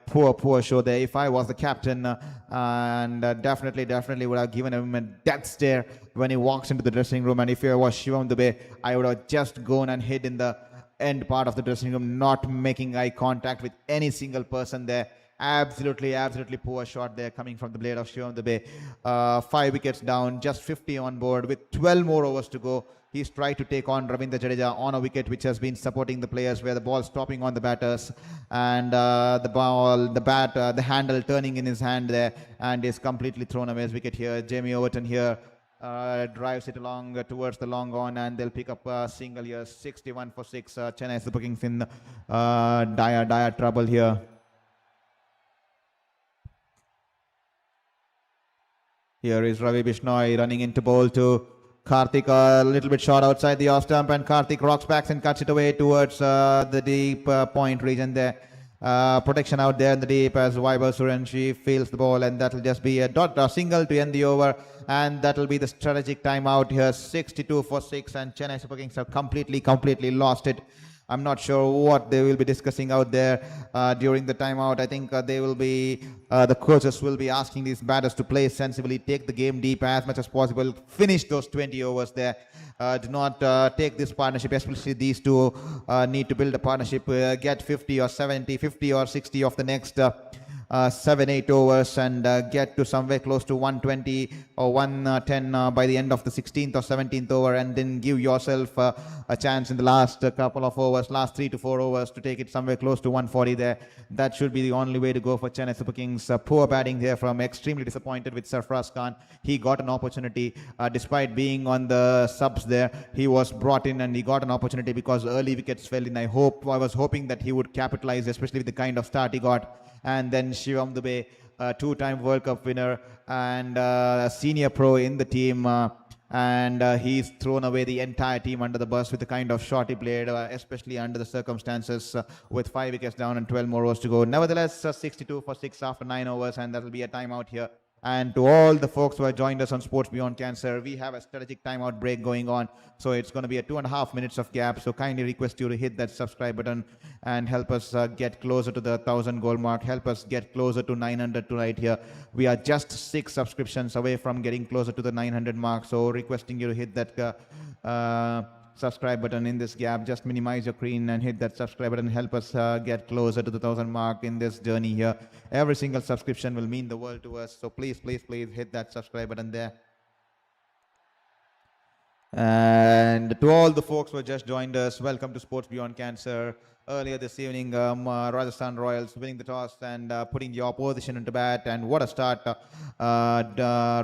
poor show there. If I was the captain, and definitely would have given him a death stare when he walks into the dressing room. And if I was Shivam Dube, I would have just gone and hid in the end part of the dressing room, not making eye contact with any single person there. Absolutely poor shot there coming from the blade of Shivam Dube. 5 wickets down, just 50 on board with 12 more overs to go. He's tried to take on Ravindra Jadeja on a wicket which has been supporting the players, where the ball stopping on the batters, and the handle turning in his hand there, and is completely thrown away his wicket here. Jamie Overton here drives it along towards the long on, and they'll pick up a single here. 61 for 6. Chennai Super Kings in dire trouble here. Here is Ravi Bishnoi running into bowl to Karthik, a little bit short outside the off stump, and Karthik rocks back and cuts it away towards the deep point region there. Protection out there in the deep as Vaibhav Surenshi fields the ball, and that'll just be a single to end the over, and that'll be the strategic timeout here. 62 for 6, and Chennai Super Kings have completely lost it. I'm not sure what they will be discussing out there during the timeout. I think they will be, the coaches will be asking these batters to play sensibly, take the game deep as much as possible, finish those 20 overs there. Do not take this partnership, especially these two need to build a partnership, get 50 or 70, 50 or 60 of the next 7-8 overs, and get to somewhere close to 120 or 110 by the end of the 16th or 17th over, and then give yourself a chance in the last couple of overs, last 3 to 4 overs, to take it somewhere close to 140 there. That should be the only way to go for Chennai Super Kings. Poor batting there from extremely disappointed with Sarfaraz Khan. He got an opportunity despite being on the subs there. He was brought in and he got an opportunity because early wickets fell in. I was hoping that he would capitalize, especially with the kind of start he got. And then Shivam Dube, two-time World Cup winner and a senior pro in the team, and he's thrown away the entire team under the bus with the kind of shot he played, especially under the circumstances, with 5 wickets down and 12 more overs to go. Nevertheless, 62 for 6 after 9 overs, and that will be a timeout here. And to all the folks who have joined us on Sports Beyond Cancer, we have a strategic timeout break going on. So it's going to be a 2.5 minutes of gap. So kindly request you to hit that subscribe button and help us get closer to the 1,000 goal mark. Help us get closer to 900 tonight here. We are just 6 subscriptions away from getting closer to the 900 mark. So requesting you to hit that subscribe button in this gap. Just minimize your screen and hit that subscribe button. Help us get closer to the 1,000 mark in this journey here. Every single subscription will mean the world to us. So please hit that subscribe button there. And to all the folks who have just joined us, welcome to Sports Beyond Cancer. Earlier this evening, Rajasthan Royals winning the toss and putting the opposition into bat, and what a start,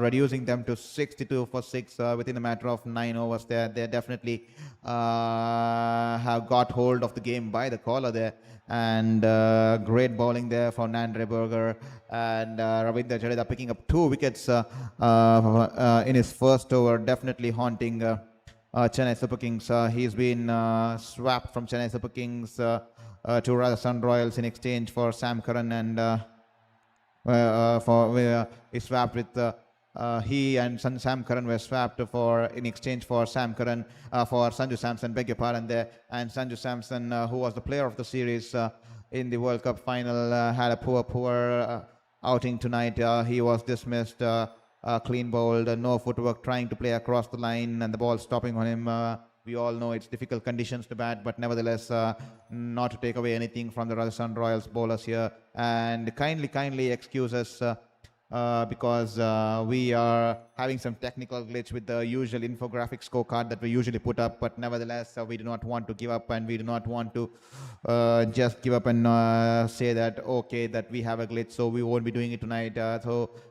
reducing them to 62 for 6 within a matter of 9 overs there. They definitely have got hold of the game by the collar there, and great bowling there for Nandre Berger, and Ravindra Jadeja picking up 2 wickets in his first over, definitely haunting Chennai Super Kings. He's been swapped from Chennai Super Kings to Rajasthan Royals in exchange for Sam Curran, and he swapped with he and Sam Curran were swapped in exchange for Sam Curran for Sanju Samson, beg your pardon there. And Sanju Samson, who was the player of the series in the World Cup final, had a poor outing tonight. He was dismissed. Clean bowled, no footwork, trying to play across the line, and the ball stopping on him. We all know it's difficult conditions to bat, but nevertheless, not to take away anything from the Rajasthan Royals bowlers here. And kindly excuse us because we are having some technical glitch with the usual infographic scorecard that we usually put up, but nevertheless, we do not want to give up, and we do not want to just give up and say that, okay, that we have a glitch, so we won't be doing it tonight.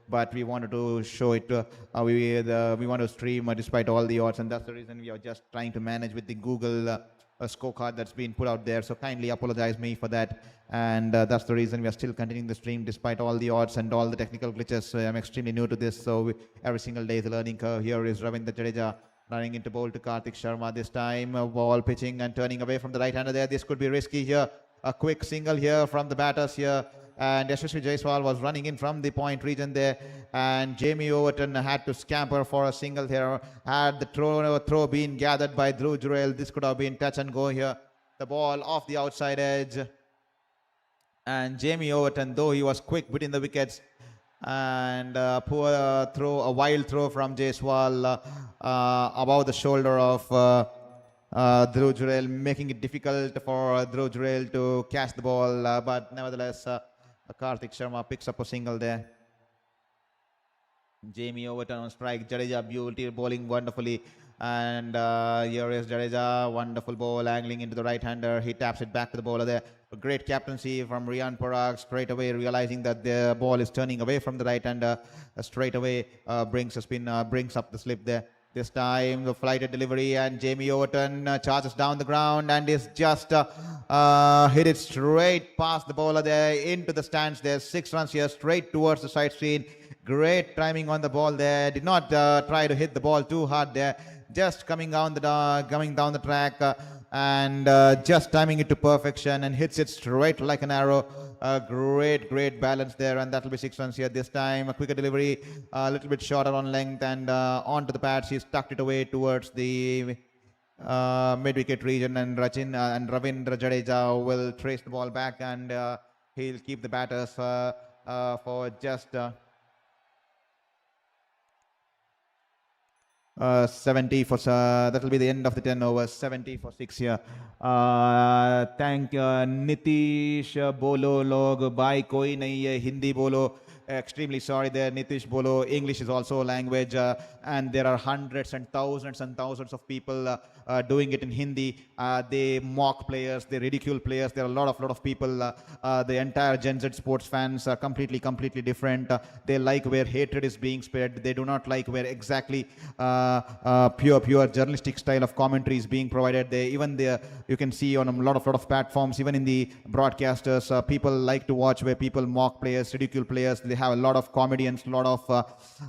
But we wanted to show it. We want to stream despite all the odds, and that's the reason we are just trying to manage with the Google scorecard that's been put out there. So kindly apologize me for that. And that's the reason we are still continuing the stream despite all the odds and all the technical glitches. So I'm extremely new to this. So every single day is a learning curve. Here is Ravindra Jadeja running into bowl to Karthik Sharma this time. Ball pitching and turning away from the right-hander there. This could be risky here. A quick single here from the batters here. And Yashasvi Jaiswal was running in from the point region there, and Jamie Overton had to scamper for a single here. Had the throw been gathered by Dhruv Jurel, this could have been touch and go here. The ball off the outside edge, and Jamie Overton, though he was quick between the wickets, and poor throw, a wild throw from Jaiswal above the shoulder of Dhruv Jurel, making it difficult for Dhruv Jurel to catch the ball, but nevertheless Karthik Sharma picks up a single there. Jamie Overton on strike. Jadeja beauty bowling wonderfully, and here is Jadeja, wonderful ball angling into the right-hander. He taps it back to the bowler there. A great captaincy from Riyan Parag, straight away realizing that the ball is turning away from the right-hander. Straight away brings a spin, brings up the slip there. This time the flighted delivery, and Jamie Overton charges down the ground and is just hit it straight past the bowler there into the stands. There's 6 runs here straight towards the side screen. Great timing on the ball there. Did not try to hit the ball too hard there. Just coming down the track and just timing it to perfection and hits it straight like an arrow. Great balance there, and that will be 6 runs here. This time a quicker delivery, a little bit shorter on length, and onto the pads. He's tucked it away towards the mid-wicket region, and Ravindra Jadeja will trace the ball back, and he'll keep the batters for just 70 for that will be the end of the 10 overs. 70 for 6 here. Thank Nitish bolo log bhai koi nahi hai Hindi bolo. Extremely sorry there, Nitish bolo. English is also a language, and there are hundreds and thousands of people doing it in Hindi. They mock players, they ridicule players. There are a lot of people. The entire Gen Z sports fans are completely different. They like where hatred is being spread. They do not like where exactly pure journalistic style of commentary is being provided. You can see on a lot of platforms, even in the broadcasters, people like to watch where people mock players, ridicule players. They have a lot of comedians, a lot of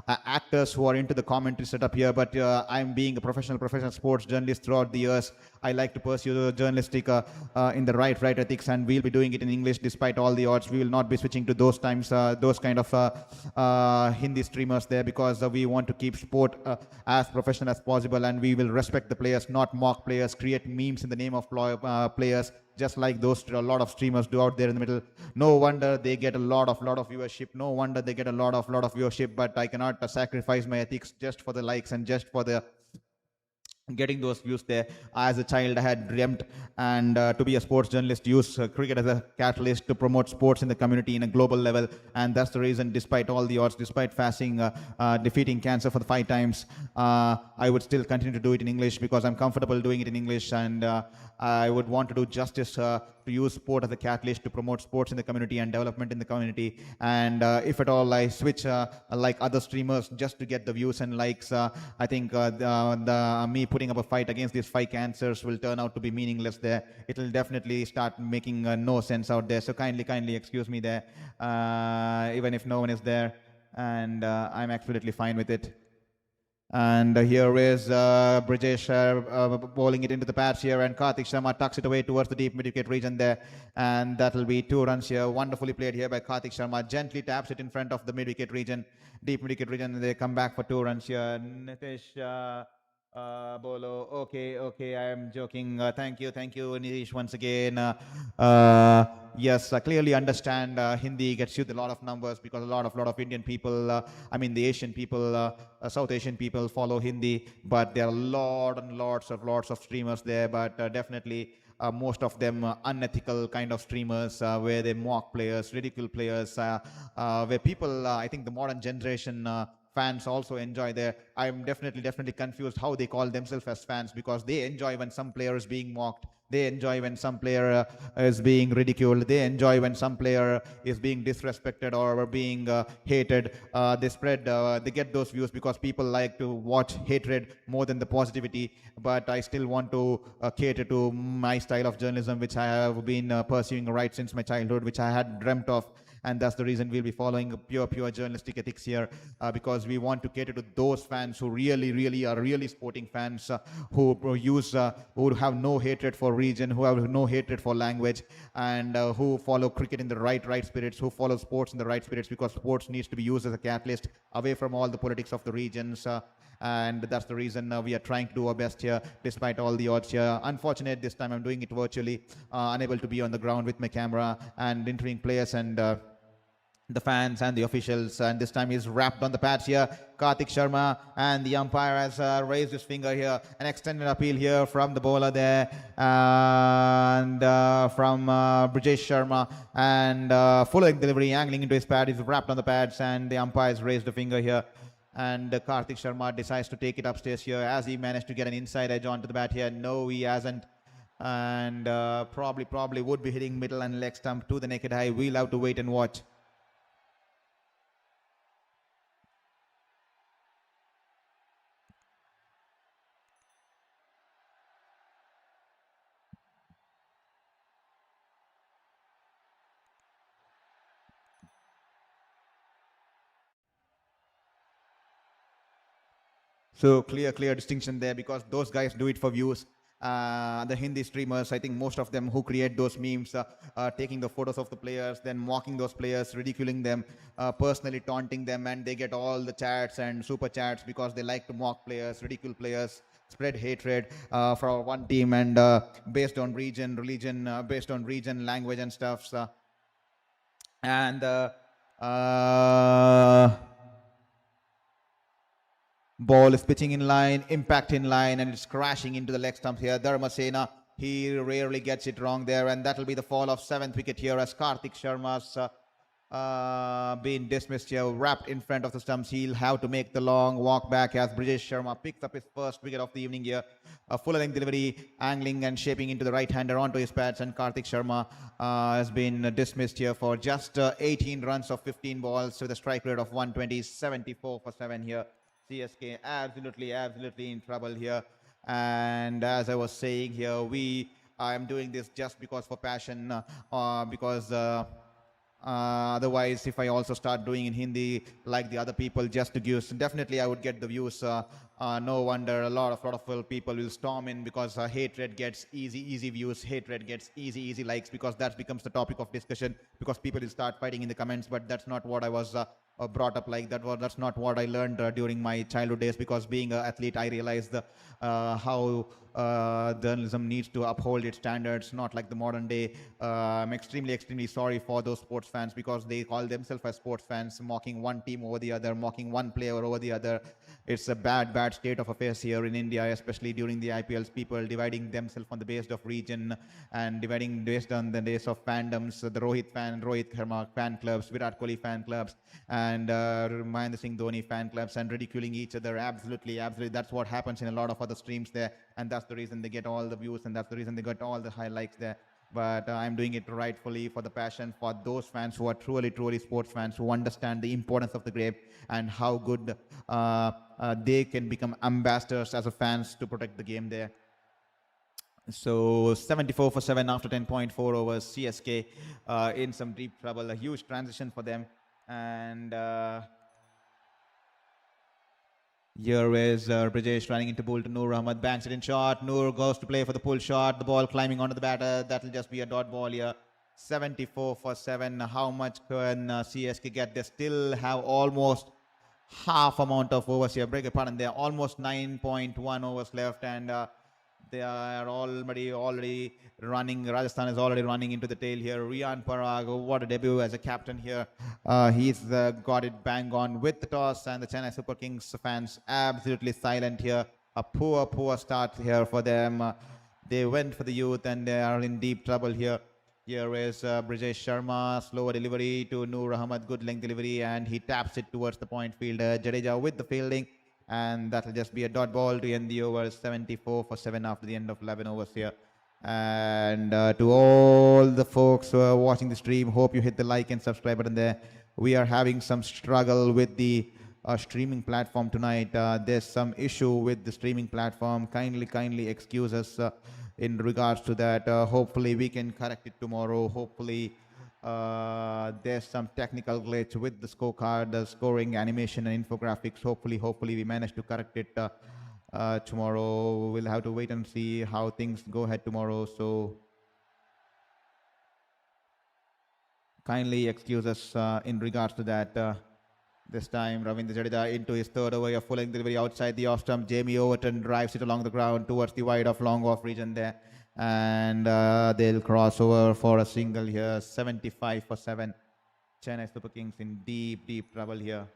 actors who are into the commentary setup here. But I'm being a professional sports journalist throughout the years. I like to pursue the journalistic in the right ethics, and we'll be doing it in English despite all the odds. We will not be switching to those kind of Hindi streamers there, because we want to keep sport as professional as possible, and we will respect the players, not mock players, create memes in the name of players, just like a lot of streamers do out there in the middle. No wonder they get a lot of viewership. No wonder they get a lot of viewership. But I cannot sacrifice my ethics just for the likes and just for the getting those views there. As a child, I had dreamt and to be a sports journalist, use cricket as a catalyst to promote sports in the community in a global level, and that's the reason, despite all the odds, despite defeating cancer for the 5 times, I would still continue to do it in English, because I'm comfortable doing it in English, and I would want to do justice to use sport as a catalyst to promote sports in the community and development in the community. And if at all I switch like other streamers just to get the views and likes, I think me putting up a fight against these 5 cancers will turn out to be meaningless there. It will definitely start making no sense out there. So kindly excuse me there, even if no one is there, and I'm absolutely fine with it. And here is Brijesh bowling it into the pads here, and Karthik Sharma tucks it away towards the deep mid-wicket region there, and that will be 2 runs here. Wonderfully played here by Karthik Sharma. Gently taps it in front of the mid-wicket region, deep mid-wicket region, and they come back for 2 runs here. Nitish Bolo, okay, I am joking. Thank you, Nitish, once again. Yes, I clearly understand Hindi gets you a lot of numbers, because a lot of Indian people, the Asian people, South Asian people follow Hindi, but there are lots of streamers there, but definitely most of them unethical kind of streamers, where they mock players, ridicule players, where people, I think the modern generation fans also enjoy there. I'm definitely confused how they call themselves as fans, because they enjoy when some player is being mocked. They enjoy when some player is being ridiculed. They enjoy when some player is being disrespected or being hated. They get those views because people like to watch hatred more than the positivity. But I still want to cater to my style of journalism, which I have been pursuing right since my childhood, which I had dreamt of. And that's the reason we'll be following pure journalistic ethics here, because we want to cater to those fans who really are really sporting fans, who have no hatred for region, who have no hatred for language, and who follow cricket in the right spirits, who follow sports in the right spirits, because sports needs to be used as a catalyst away from all the politics of the regions. And that's the reason we are trying to do our best here, despite all the odds here. Unfortunate this time I'm doing it virtually, unable to be on the ground with my camera and interviewing players and the fans and the officials. And this time he's wrapped on the pads here, Karthik Sharma, and the umpire has raised his finger here. An extended appeal here from the bowler there, and from Brijesh Sharma, and full leg delivery, angling into his pad. He's wrapped on the pads, and the umpire has raised a finger here. And Karthik Sharma decides to take it upstairs here. As he managed to get an inside edge onto the bat here? No, he hasn't. And probably would be hitting middle and leg stump to the naked eye. We'll have to wait and watch. So clear distinction there, because those guys do it for views. The Hindi streamers, I think most of them who create those memes, taking the photos of the players, then mocking those players, ridiculing them, personally taunting them, and they get all the chats and super chats because they like to mock players, ridicule players, spread hatred for one team, and based on region, religion, based on region, language and stuff. Ball is pitching in line, impact in line, and it's crashing into the leg stump here. Dharmasena, he rarely gets it wrong there, and that will be the fall of 7th wicket here as Karthik Sharma's been dismissed here, wrapped in front of the stumps. He'll have to make the long walk back as Brijesh Sharma picks up his first wicket of the evening here. A full length delivery, angling and shaping into the right-hander onto his pads, and Karthik Sharma has been dismissed here for just 18 runs of 15 balls with a strike rate of 120, 74 for 7 here. CSK absolutely in trouble here. And as I was saying here, I am doing this just because for passion, because otherwise if I also start doing in Hindi like the other people just to give, definitely I would get the views. No wonder a lot of people will storm in, because hatred gets easy views, hatred gets easy likes, because that becomes the topic of discussion, because people will start fighting in the comments. But that's not what I was brought up like. That's not what I learned during my childhood days, because being an athlete I realized how journalism needs to uphold its standards, not like the modern day. I'm extremely sorry for those sports fans, because they call themselves as sports fans, mocking one team over the other, mocking one player over the other. It's a bad state of affairs here in India, especially during the IPLs. People dividing themselves on the basis of region and dividing based on the base of fandoms. The Rohit Sharma fan clubs, Virat Kohli fan clubs, and Mahendra Singh Dhoni fan clubs, and ridiculing each other. Absolutely. That's what happens in a lot of other streams there, and that's the reason they get all the views, and that's the reason they got all the highlights there. But I'm doing it rightfully for the passion, for those fans who are truly sports fans, who understand the importance of the game and how good they can become ambassadors as a fans to protect the game there. So 74 for 7 after 10.4 overs. CSK in some deep trouble. A huge transition for them. And here is Brijesh running into bull to Noor Ahmad, banks it in short. Noor goes to play for the pull shot. The ball climbing onto the batter. That'll just be a dot ball here. 74 for 7. How much can CSK get? They still have almost half amount of overs here. Beg your pardon. There are almost 9.1 overs left, and they are already running. Rajasthan is already running into the tail here. Riyan Parag, what a debut as a captain here. He's got it bang on with the toss, and the Chennai Super Kings fans absolutely silent here. A poor start here for them. They went for the youth, and they are in deep trouble here. Here is Brijesh Sharma, slower delivery to Noor Ahmad, good length delivery, and he taps it towards the point fielder. Jadeja with the fielding, and that'll just be a dot ball to end the over. 74 for 7 after the end of 11 overs here. And to all the folks who are watching the stream, hope you hit the like and subscribe button there. We are having some struggle with the streaming platform tonight. There's some issue with the streaming platform. Kindly excuse us in regards to that. Hopefully we can correct it tomorrow. Hopefully there's some technical glitch with the scorecard, the scoring, animation and infographics. Hopefully we manage to correct it tomorrow. We'll have to wait and see how things go ahead tomorrow. So kindly excuse us in regards to that. This time, Ravindra Jadeja into his third over, a full length delivery outside the off stump. Jamie Overton drives it along the ground towards the wide off long off region there. And they'll cross over for a single here. 75 for 7. Chennai Super Kings in deep trouble here.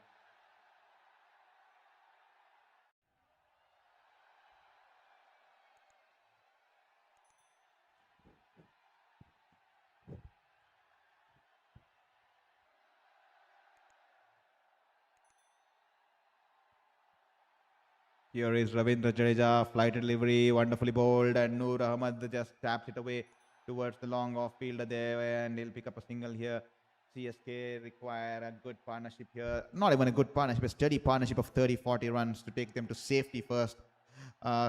Here is Ravindra Jadeja, flighted delivery, wonderfully bowled, and Noor Ahmad just taps it away towards the long off fielder there, and he'll pick up a single here. CSK require a good partnership here. Not even a good partnership, a steady partnership of 30-40 runs to take them to safety first.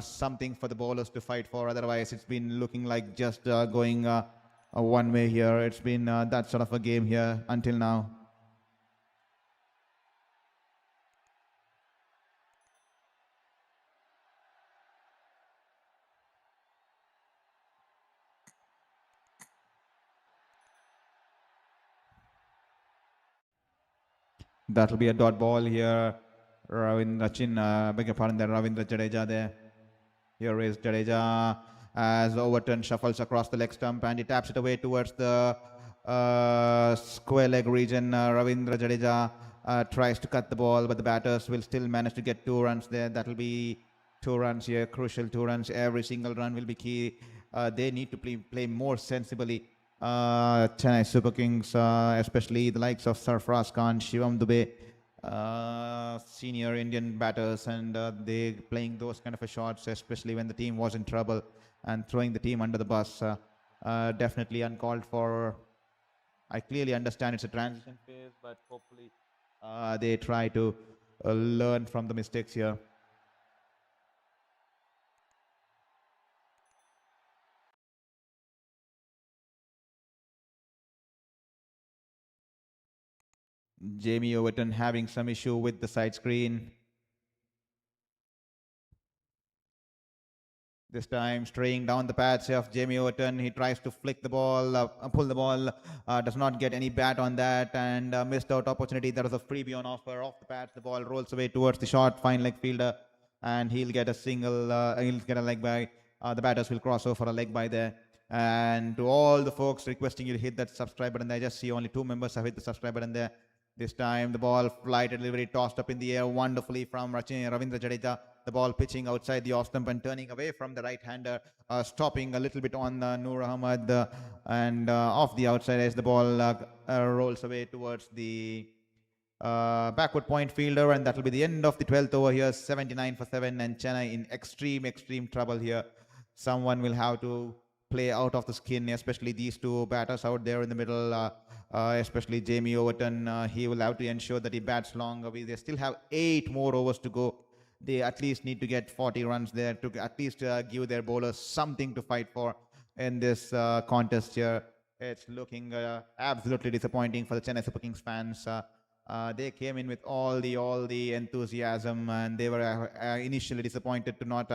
Something for the bowlers to fight for. Otherwise, it's been looking like just going one way here. It's been that sort of a game here until now. That'll be a dot ball here. Ravindra Jadeja there. Here is Jadeja as Overton shuffles across the leg stump and he taps it away towards the square leg region. Ravindra Jadeja tries to cut the ball, but the batters will still manage to get 2 runs there. That'll be 2 runs here, crucial 2 runs. Every single run will be key. They need to play more sensibly. Chennai Super Kings, especially the likes of Sarfaraz Khan, Shivam Dube, senior Indian batters, and they playing those kind of a shots, especially when the team was in trouble, and throwing the team under the bus. Definitely uncalled for. I clearly understand it's a transition phase, but hopefully they try to learn from the mistakes here. Jamie Overton having some issue with the side screen. This time straying down the pads of Jamie Overton. He tries to flick the ball, pull the ball, does not get any bat on that, and missed out opportunity. There was a freebie on offer off the pads. The ball rolls away towards the short fine leg fielder, and he'll get a single, he'll get a leg by. The batters will cross over for a leg by there. And to all the folks requesting you to hit that subscribe button, I just see only 2 members have hit the subscribe button there. This time the ball flighted delivery tossed up in the air wonderfully from Ravindra Jadeja. The ball pitching outside the off stump and turning away from the right-hander, stopping a little bit on Noor Ahmad and off the outside as the ball rolls away towards the backward point fielder, and that will be the end of the 12th over here. 79 for 7, and Chennai in extreme trouble here. Someone will have to play out of the skin, especially these 2 batters out there in the middle, especially Jamie Overton. He will have to ensure that he bats long. They still have 8 more overs to go. They at least need to get 40 runs there to at least give their bowlers something to fight for in this contest here. It's looking absolutely disappointing for the Chennai Super Kings fans. They came in with all the enthusiasm, and they were initially disappointed to not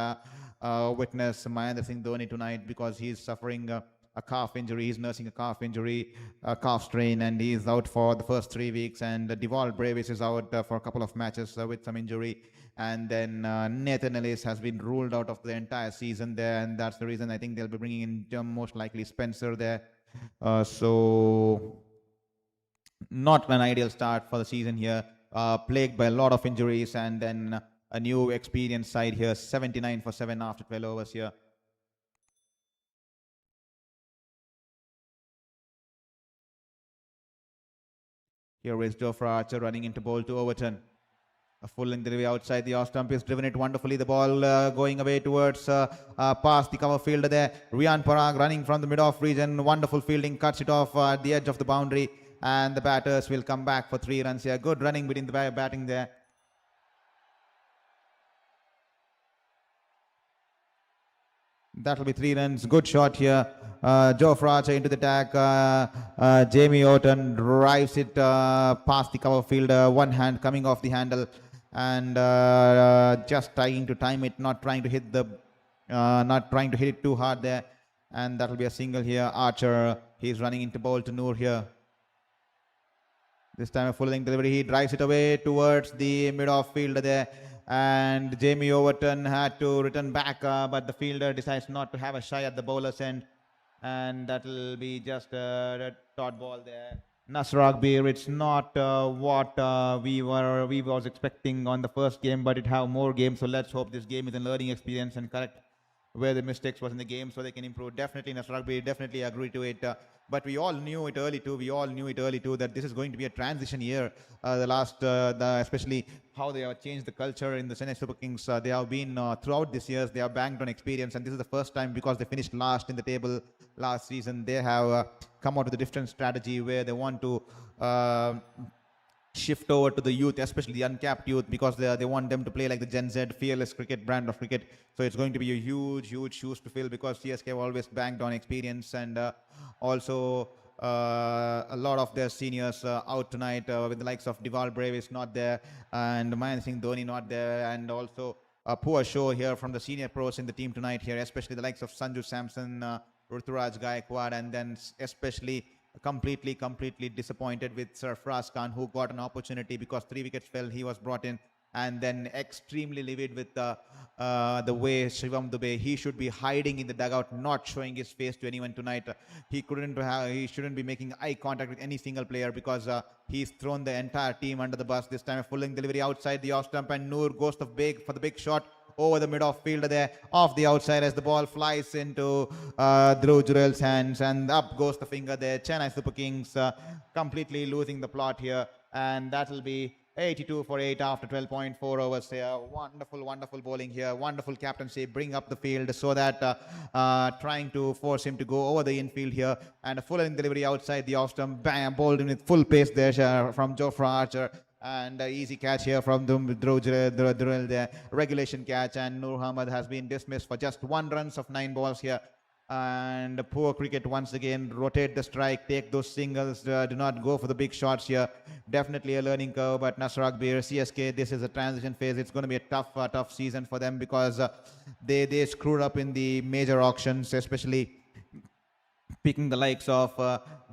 witness Mahendra Singh Dhoni tonight because he's suffering a calf injury. He's nursing a calf injury, a calf strain, and he's out for the first 3 weeks. And Deval Bravis is out for a couple of matches with some injury. And then Nathan Ellis has been ruled out of the entire season there, and that's the reason I think they'll be bringing in most likely Spencer there. So not an ideal start for the season here, plagued by a lot of injuries, and then a new experienced side here. 79 for 7 after 12 overs here. Here is Jofra Archer running into bowl to Overton. A full length delivery outside the off stump is driven it wonderfully. The ball going away towards past the cover fielder there. Riyan Parag running from the mid-off region. Wonderful fielding, cuts it off at the edge of the boundary. And the batters will come back for 3 runs here. Good running between the batting there. That will be 3 runs. Good shot here. Jofra Archer into the tag. Jamie Orton drives it past the cover fielder. One hand coming off the handle and just trying to time it, not trying to hit it too hard there. And that will be a single here. Archer, he's running into bowl to Noor here. This time a full length delivery. He drives it away towards the mid-off fielder there. And Jamie Overton had to return back, but the fielder decides not to have a shy at the bowler's end. And that will be just a dot ball there. Nasser Akbir, it's not what we was expecting on the first game, but it have more games. So let's hope this game is a learning experience and correct where the mistakes was in the game so they can improve. Definitely Nasser Akbir, definitely agree to it. But we all knew it early too. That this is going to be a transition year. Especially how they have changed the culture in the Chennai Super Kings. They have been throughout this years. They have banked on experience, and this is the first time because they finished last in the table last season. They have come out with a different strategy where they want to shift over to the youth, especially the uncapped youth, because they want them to play like the Gen Z fearless cricket brand of cricket. So it's going to be a huge shoes to fill because CSK have always banked on experience and also a lot of their seniors out tonight with the likes of Diwal Brave is not there and Mahendra Singh Dhoni not there, and also a poor show here from the senior pros in the team tonight here, especially the likes of Sanju Samson, Ruturaj Gaikwad, and then especially completely disappointed with Sarfaraz Khan, who got an opportunity because 3 wickets fell. He was brought in, and then extremely livid with the way Shivam Dube, he should be hiding in the dugout, not showing his face to anyone tonight. He shouldn't be making eye contact with any single player because he's thrown the entire team under the bus. This time a full length delivery outside the off stump, and Noor goes for the big shot over the mid-off fielder there, off the outside as the ball flies into Dhruv Jurel's hands, and up goes the finger there. Chennai Super Kings completely losing the plot here, and that will be 82 for 8 after 12.4 overs here. Wonderful bowling here. Wonderful captaincy, bring up the field so that trying to force him to go over the infield here, and a full in delivery outside the off stump, bam, bowled in with full pace there from Jofra Archer. And easy catch here from Dhruv Jurel there. Regulation catch, and Noor Ahmad has been dismissed for just 1 run of 9 balls here. And poor cricket once again. Rotate the strike, take those singles, do not go for the big shots here. Definitely a learning curve, but Nasser Akbir, CSK, this is a transition phase. It's going to be a tough season for them because they screwed up in the major auctions, especially picking the likes of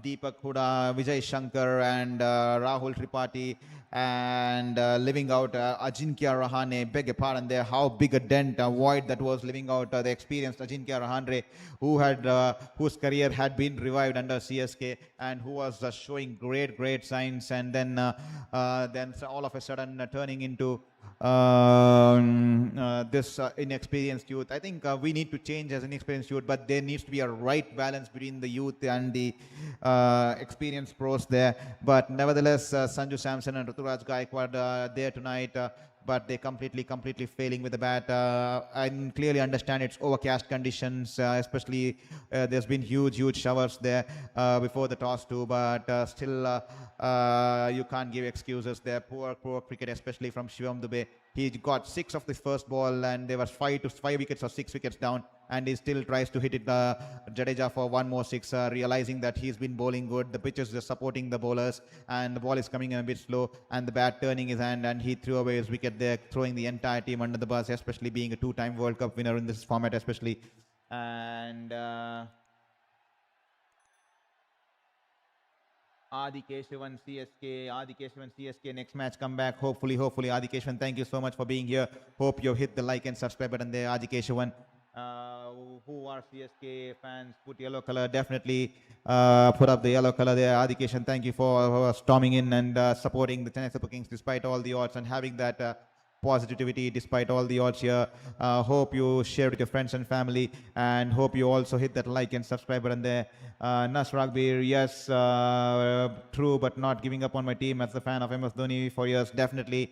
Deepak Huda, Vijay Shankar, and Rahul Tripathi, and living out Ajinkya Rahane. Beg your pardon there, how big a dent, void that was living out the experienced Ajinkya Rahane, whose career had been revived under CSK and who was showing great signs, and then all of a sudden turning into this inexperienced youth. I think we need to change as inexperienced youth, but there needs to be a right balance between the youth and the experienced pros there. But nevertheless, Sanju Samson and Ruturaj Gaikwad there tonight, but they completely failing with the bat. I clearly understand it's overcast conditions, especially there's been huge showers there before the toss too, but still you can't give excuses there. Poor cricket, especially from Shivam Dube. He got 6 of the first ball, and there was 5 wickets or 6 wickets down, and he still tries to hit it Jadeja for 1 more 6, realizing that he's been bowling good. The pitch is just supporting the bowlers, and the ball is coming in a bit slow, and the bat turning his hand, and he threw away his wicket there, throwing the entire team under the bus, especially being a 2-time World Cup winner in this format especially. And Adi Keshavan CSK next match come back. Hopefully Adi Keshavan, thank you so much for being here. Hope you hit the like and subscribe button there. Adi Keshavan, who are CSK fans, put yellow color, definitely put up the yellow color there. Adi Keshavan, thank you for storming in and supporting the Chennai Super Kings despite all the odds and having that positivity despite all the odds here. Hope you share with your friends and family, and hope you also hit that like and subscribe button there. Nas Ragbir, yes, true, but not giving up on my team as a fan of MS Dhoni for years, definitely.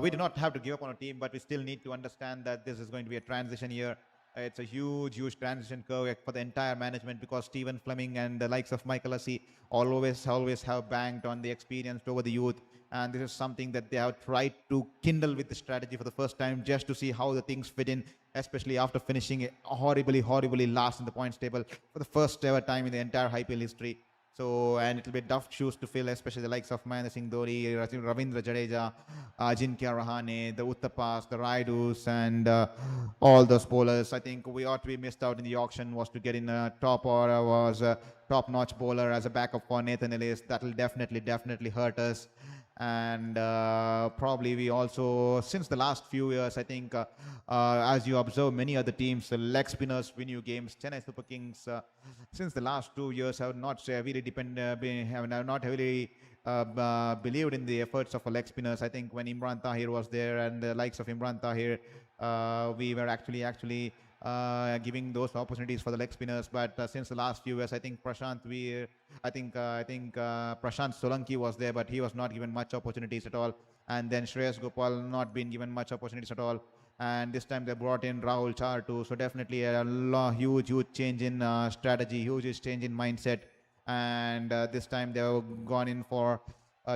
We do not have to give up on a team, but we still need to understand that this is going to be a transition year. It's a huge transition curve for the entire management, because Stephen Fleming and the likes of Michael Hussey always have banked on the experience over the youth. And this is something that they have tried to kindle with the strategy for the first time, just to see how the things fit in, especially after finishing horribly last in the points table for the first ever time in the entire IPL history. So, and it'll be tough shoes to fill, especially the likes of Mahendra Singh Dhoni, Ravindra Jadeja, Ajinkya Rahane, the Uttapas, the Raidus, and all those bowlers. I think we ought to be missed out in the auction was to get in a top or was a top-notch bowler as a backup for Nathan Ellis. That will definitely hurt us. And probably we also, since the last few years, I think, as you observe many other teams, the leg spinners win you games. Chennai Super Kings, since the last 2 years, have not heavily have not heavily believed in the efforts of a leg spinners. I think when Imran Tahir was there and the likes of Imran Tahir, we were actually giving those opportunities for the leg spinners. But since the last few years, I think Prashant Solanki was there, but he was not given much opportunities at all. And then Shreyas Gopal not been given much opportunities at all. And this time they brought in Rahul Char too. So definitely a huge change in strategy, huge change in mindset. And this time they've gone in for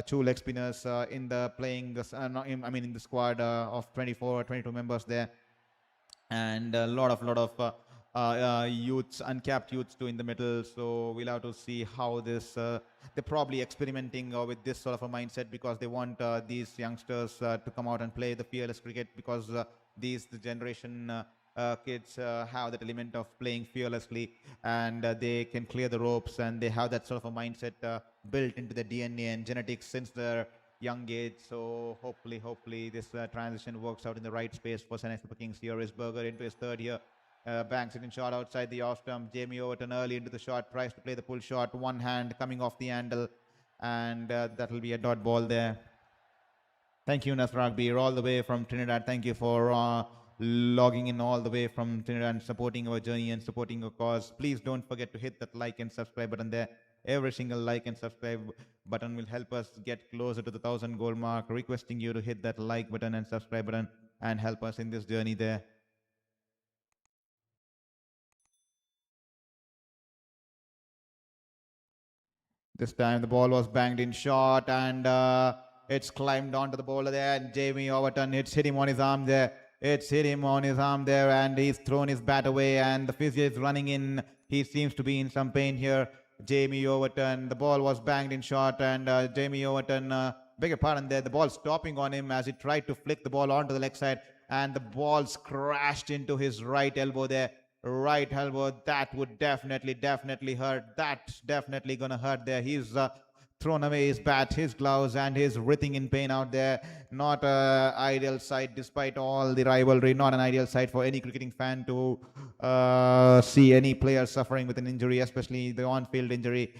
two leg spinners in the playing. In the squad of 24 or 22 members there, and a lot of youths, uncapped youths too in the middle. So we'll have to see how this. They're probably experimenting with this sort of a mindset, because they want these youngsters to come out and play the fearless cricket, because the generation kids have that element of playing fearlessly, and they can clear the ropes, and they have that sort of a mindset built into the DNA and genetics since their young age. So hopefully this transition works out in the right space for Chennai Super Kings. Here is Berger into his third here. Banks it in shot outside the off stump. Jamie Overton early into the shot, tries to play the pull shot, one hand coming off the handle, and that will be a dot ball there. Thank you, Nasrag Beer, all the way from Trinidad. Thank you for logging in all the way from Trinidad and supporting our journey and supporting our cause. Please don't forget to hit that like and subscribe button there. Every single like and subscribe button will help us get closer to the 1,000 goal mark. Requesting you to hit that like button and subscribe button and help us in this journey there. This time the ball was banged in short, and it's climbed onto the bowler there, and Jamie Overton, it's hit him on his arm there. It's hit him on his arm there, and he's thrown his bat away, and the physio is running in. He seems to be in some pain here. Jamie Overton, the ball was banged in short, and Jamie Overton, beg your pardon there, the ball stopping on him as he tried to flick the ball onto the leg side, and the ball's crashed into his right elbow there. Right elbow, that would definitely hurt. That's definitely gonna hurt there. He's thrown away his bat, his gloves, and he's writhing in pain out there. Not an ideal sight, despite all the rivalry. Not an ideal sight for any cricketing fan to see any player suffering with an injury, especially the on-field injury.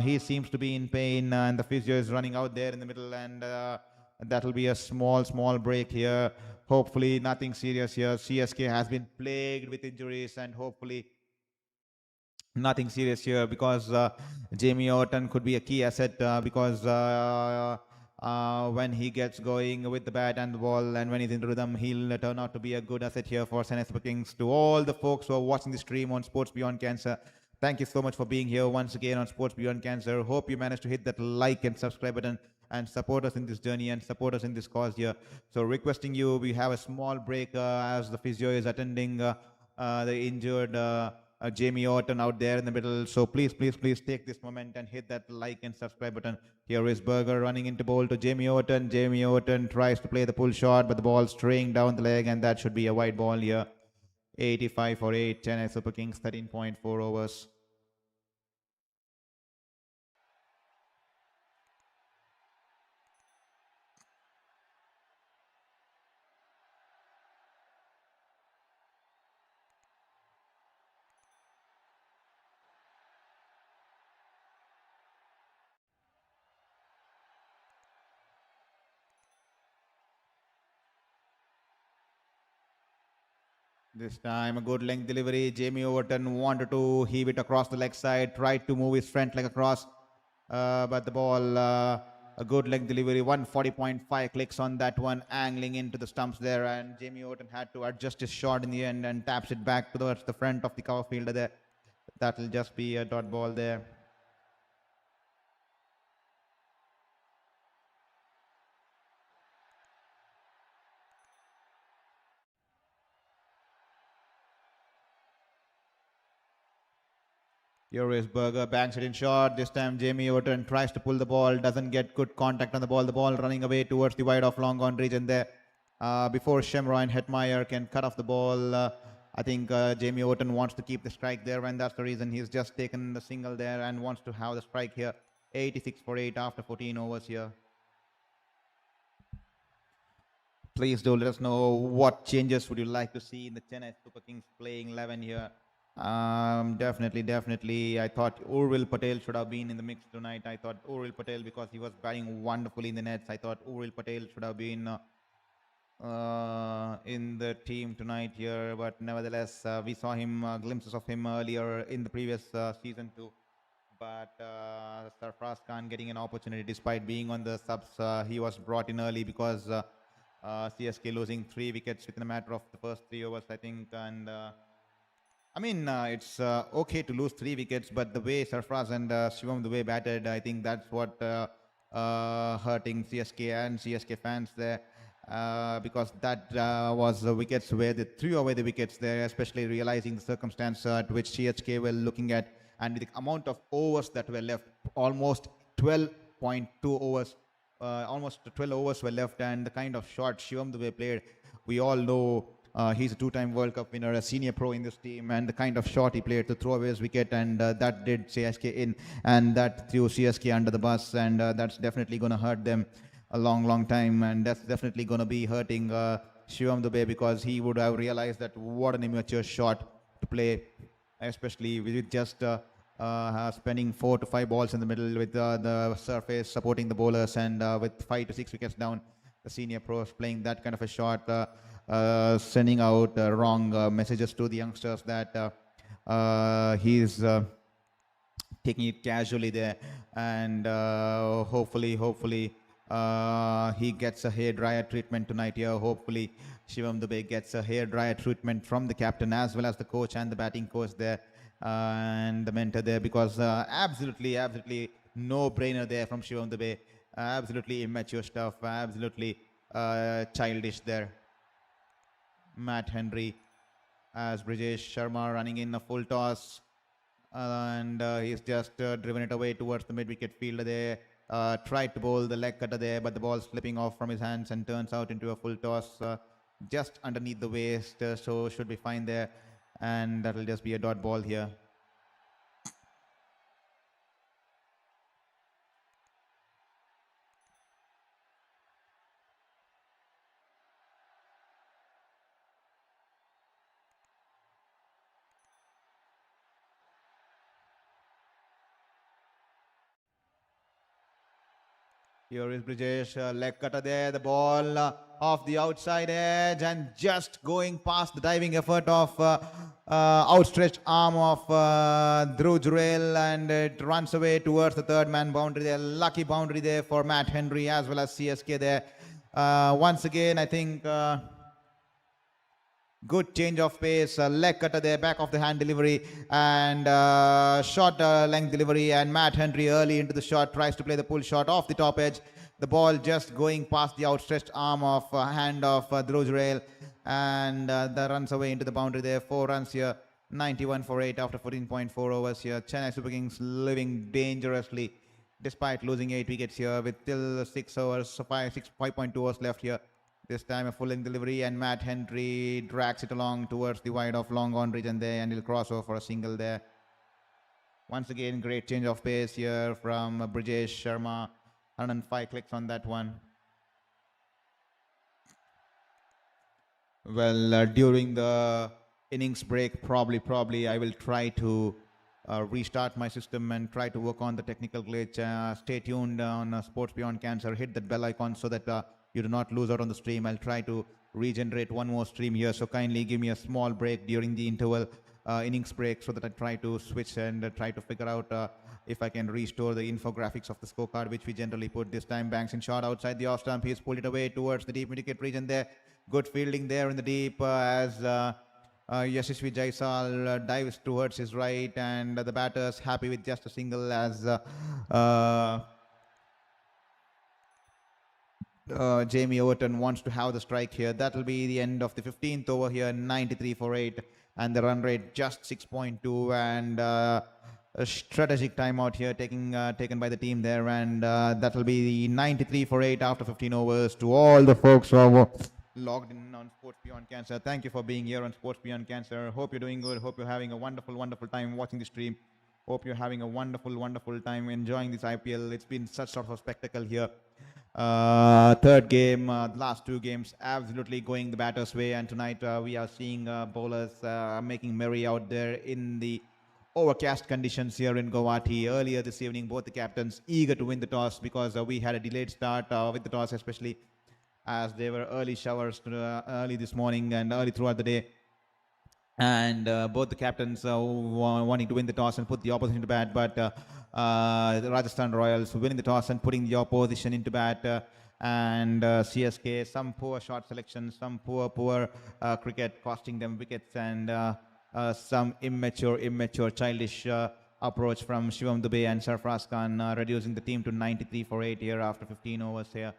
He seems to be in pain, and the physio is running out there in the middle, and that will be a small break here. Hopefully nothing serious here. CSK has been plagued with injuries, and hopefully nothing serious here, because Jamie Overton could be a key asset, because when he gets going with the bat and the ball, and when he's in rhythm, he'll turn out to be a good asset here for Chennai Super Kings. To all the folks who are watching the stream on Sports Beyond Cancer, thank you so much for being here once again on Sports Beyond Cancer. Hope you managed to hit that like and subscribe button and support us in this journey and support us in this cause here. So requesting you, we have a small break as the physio is attending the injured Jamie Overton out there in the middle. So please take this moment and hit that like and subscribe button. Here is Berger running into bowl to Jamie Overton. Jamie Overton tries to play the pull shot, but the ball straying down the leg, and that should be a wide ball here. 85 for 8, Chennai Super Kings, 13.4 overs. This time a good length delivery. Jamie Overton wanted to heave it across the leg side, tried to move his front leg across, but the ball, a good length delivery, 140.5 clicks on that one, angling into the stumps there, and Jamie Overton had to adjust his shot in the end and taps it back towards the front of the cover fielder there. That will just be a dot ball there. Here is Berger, banks it in short. This time Jamie Overton tries to pull the ball, doesn't get good contact on the ball. The ball running away towards the wide off long on region there. Before Shemroy and Hetmeyer can cut off the ball, I think Jamie Overton wants to keep the strike there, and that's the reason he's just taken the single there and wants to have the strike here. 86 for 8 after 14 overs here. Please do let us know what changes would you like to see in the Chennai Super Kings playing 11 here. Definitely. I thought Urvil Patel should have been in the mix tonight. I thought Urvil Patel, because he was batting wonderfully in the nets, I thought Urvil Patel should have been in the team tonight here. But nevertheless, we saw him, glimpses of him earlier in the previous season too. But Sarfaraz Khan getting an opportunity despite being on the subs. He was brought in early because CSK losing 3 wickets within a matter of the first 3 overs, I think. And I mean, it's okay to lose 3 wickets, but the way Sarfaraz and Shivam Dube batted, I think that's what hurting CSK and CSK fans there. Because that was the wickets where they threw away the wickets there, especially realizing the circumstance at which CSK were looking at, and with the amount of overs that were left, almost 12.2 overs, almost 12 overs were left, and the kind of shot Shivam Dube played, we all know he's a 2-time World Cup winner, a senior pro in this team, and the kind of shot he played to throw away his wicket, and that did CSK in, and that threw CSK under the bus, and that's definitely going to hurt them a long time, and that's definitely going to be hurting Shivam Dube, because he would have realized that what an immature shot to play, especially with just spending 4 to 5 balls in the middle with the surface supporting the bowlers, and with 5 to 6 wickets down, the senior pros playing that kind of a shot, sending out wrong messages to the youngsters that he's taking it casually there, and hopefully he gets a hair dryer treatment tonight here. Hopefully Shivam Dube gets a hair dryer treatment from the captain as well as the coach and the batting coach there, and the mentor there, because absolutely no brainer there from Shivam Dube. Absolutely immature stuff, absolutely childish there. Matt Henry as Brijesh Sharma running in a full toss, and he's just driven it away towards the mid-wicket fielder there. Tried to bowl the leg cutter there, but the ball slipping off from his hands and turns out into a full toss just underneath the waist, so should be fine there, and that will just be a dot ball here. Here is Brijesh, leg cutter there, the ball off the outside edge and just going past the diving effort of outstretched arm of Dhruv Jurel, and it runs away towards the third man boundary there. Lucky boundary there for Matt Henry as well as CSK there. Once again, I think good change of pace, leg cutter there, back of the hand delivery, and short length delivery, and Matt Henry early into the shot tries to play the pull shot off the top edge. The ball just going past the outstretched arm of hand of Dhruv Jurel, and that runs away into the boundary there. 4 runs here, 91 for 8 after 14.4 overs here. Chennai Super Kings living dangerously despite losing 8 wickets here with still 6 overs, 5.2 overs left here. This time a full-length delivery, and Matt Henry drags it along towards the wide of long on region there, and he'll cross over for a single there. Once again, great change of pace here from Brijesh Sharma. 105 clicks on that one. Well, during the innings break, probably I will try to restart my system and try to work on the technical glitch. Stay tuned on Sports Beyond Cancer. Hit that bell icon so that you do not lose out on the stream. I'll try to regenerate one more stream here. So kindly give me a small break during the interval innings break so that I try to switch and try to figure out if I can restore the infographics of the scorecard, which we generally put this time. Banks in shot outside the off stump. He's pulled it away towards the deep mid-wicket region there. Good fielding there in the deep as Yashasvi Jaisal dives towards his right, and the batter's happy with just a single as Jamie Overton wants to have the strike here. That will be the end of the 15th over here, 93 for 8, and the run rate just 6.2, and a strategic timeout here taken by the team there, and that will be the 93 for 8 after 15 overs. To all the folks who are logged in on Sports Beyond Cancer, thank you for being here on Sports Beyond Cancer. Hope you're doing good. Hope you're having a wonderful time watching the stream. Hope you're having a wonderful time enjoying this IPL. It's been such sort of a spectacle here. Third game, last two games absolutely going the batter's way, and tonight we are seeing bowlers making merry out there in the overcast conditions here in Guwahati. Earlier this evening, both the captains eager to win the toss because we had a delayed start with the toss, especially as there were early showers early this morning and early throughout the day. And both the captains wanting to win the toss and put the opposition to bat, but the Rajasthan Royals winning the toss and putting the opposition into bat, and CSK, some poor shot selection, some poor cricket costing them wickets, and some immature childish approach from Shivam Dube and Sarfaraz Khan, reducing the team to 93 for 8 here after 15 overs here.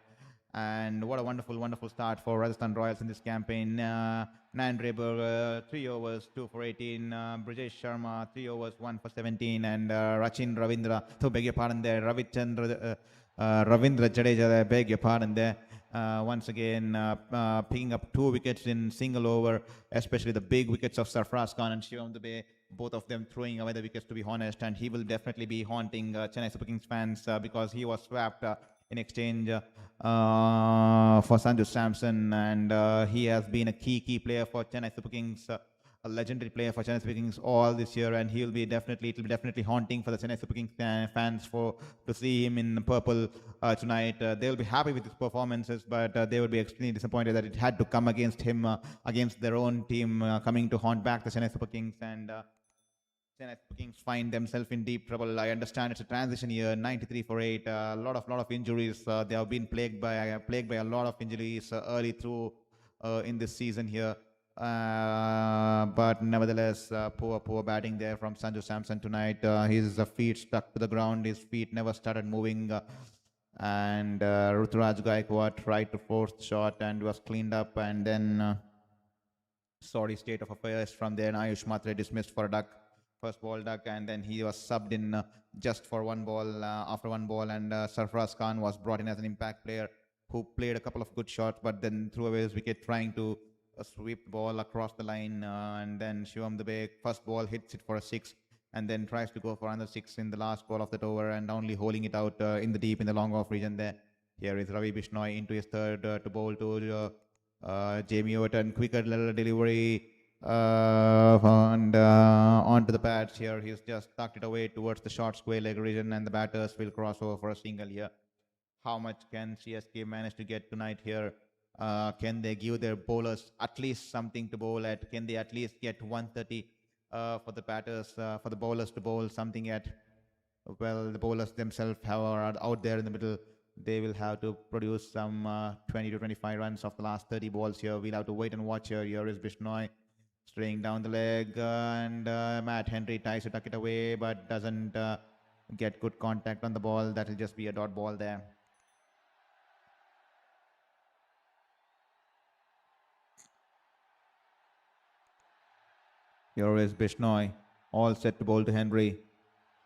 And what a wonderful start for Rajasthan Royals in this campaign. Nan Reber, 3 overs, 2 for 18. Brijesh Sharma, 3 overs, 1 for 17. And Ravindra Jadeja, beg your pardon there. Once again, picking up 2 wickets in single over, especially the big wickets of Sarfaraz Khan and Shivam Dube, both of them throwing away the wickets, to be honest. And he will definitely be haunting Chennai Super Kings fans because he was swapped in exchange for Sanju Samson, and he has been a key player for Chennai Super Kings, a legendary player for Chennai Super Kings all this year, and it will be definitely haunting for the Chennai Super Kings fans to see him in purple tonight. They'll be happy with his performances, but they will be extremely disappointed that it had to come against him, against their own team, coming to haunt back the Chennai Super Kings, and Chennai Super Kings find themselves in deep trouble. I understand it's a transition year, 93 for 8. A lot of injuries. They have been plagued by a lot of injuries early through in this season here. But nevertheless, poor batting there from Sanju Samson tonight. His feet stuck to the ground. His feet never started moving. And Ruturaj Gaikwad tried to force the shot and was cleaned up. And then sorry state of affairs from there. Ayush Matre dismissed for a duck. First ball duck, and then he was subbed in just for one ball after one ball, and Sarfaraz Khan was brought in as an impact player who played a couple of good shots, but then threw away his wicket trying to sweep the ball across the line, and then Shivam Dube, first ball hits it for a 6, and then tries to go for another 6 in the last ball of that over, and only holding it out in the long off region there. Here is Ravi Bishnoi into his third to bowl to Jamie Overton, quicker little delivery. And onto the pads here. He's just tucked it away towards the short square leg region, and the batters will cross over for a single here. How much can CSK manage to get tonight here? Can they give their bowlers at least something to bowl at? Can they at least get 130 for the batters, for the bowlers to bowl something at? Well, the bowlers themselves are out there in the middle. They will have to produce some 20 to 25 runs of the last 30 balls here. We'll have to wait and watch here. Here is Bishnoi straying down the leg, and Matt Henry tries to tuck it away, but doesn't get good contact on the ball. That will just be a dot ball there. Here is Bishnoi, all set to bowl to Henry.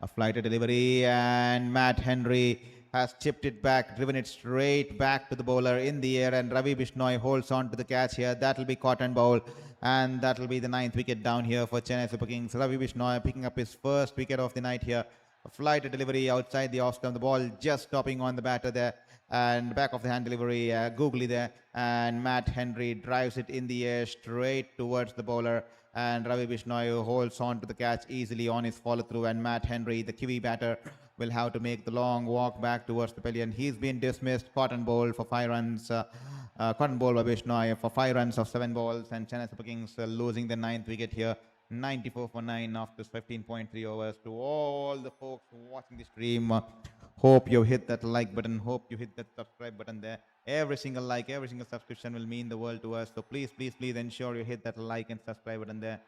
A flighted delivery, and Matt Henry has chipped it back, driven it straight back to the bowler in the air, and Ravi Bishnoi holds on to the catch here. That will be caught and bowled, and that will be the 9th wicket down here for Chennai Super Kings. Ravi Bishnoi picking up his first wicket of the night here. A flighted delivery outside the off stump, the ball just stopping on the batter there, and back of the hand delivery, googly there, and Matt Henry drives it in the air straight towards the bowler, and Ravi Bishnoi holds on to the catch easily on his follow through, and Matt Henry, the Kiwi batter, will have to make the long walk back towards the pavilion. He's been dismissed, caught and bowled for 5 runs. cotton ball by Bishnoi for 5 runs of 7 balls, and Chennai Super Kings losing the 9th wicket here. 94 for 9 after 15.3 overs. To all the folks watching the stream, hope you hit that like button, hope you hit that subscribe button there. Every single like, every single subscription will mean the world to us. So please, please, please ensure you hit that like and subscribe button there.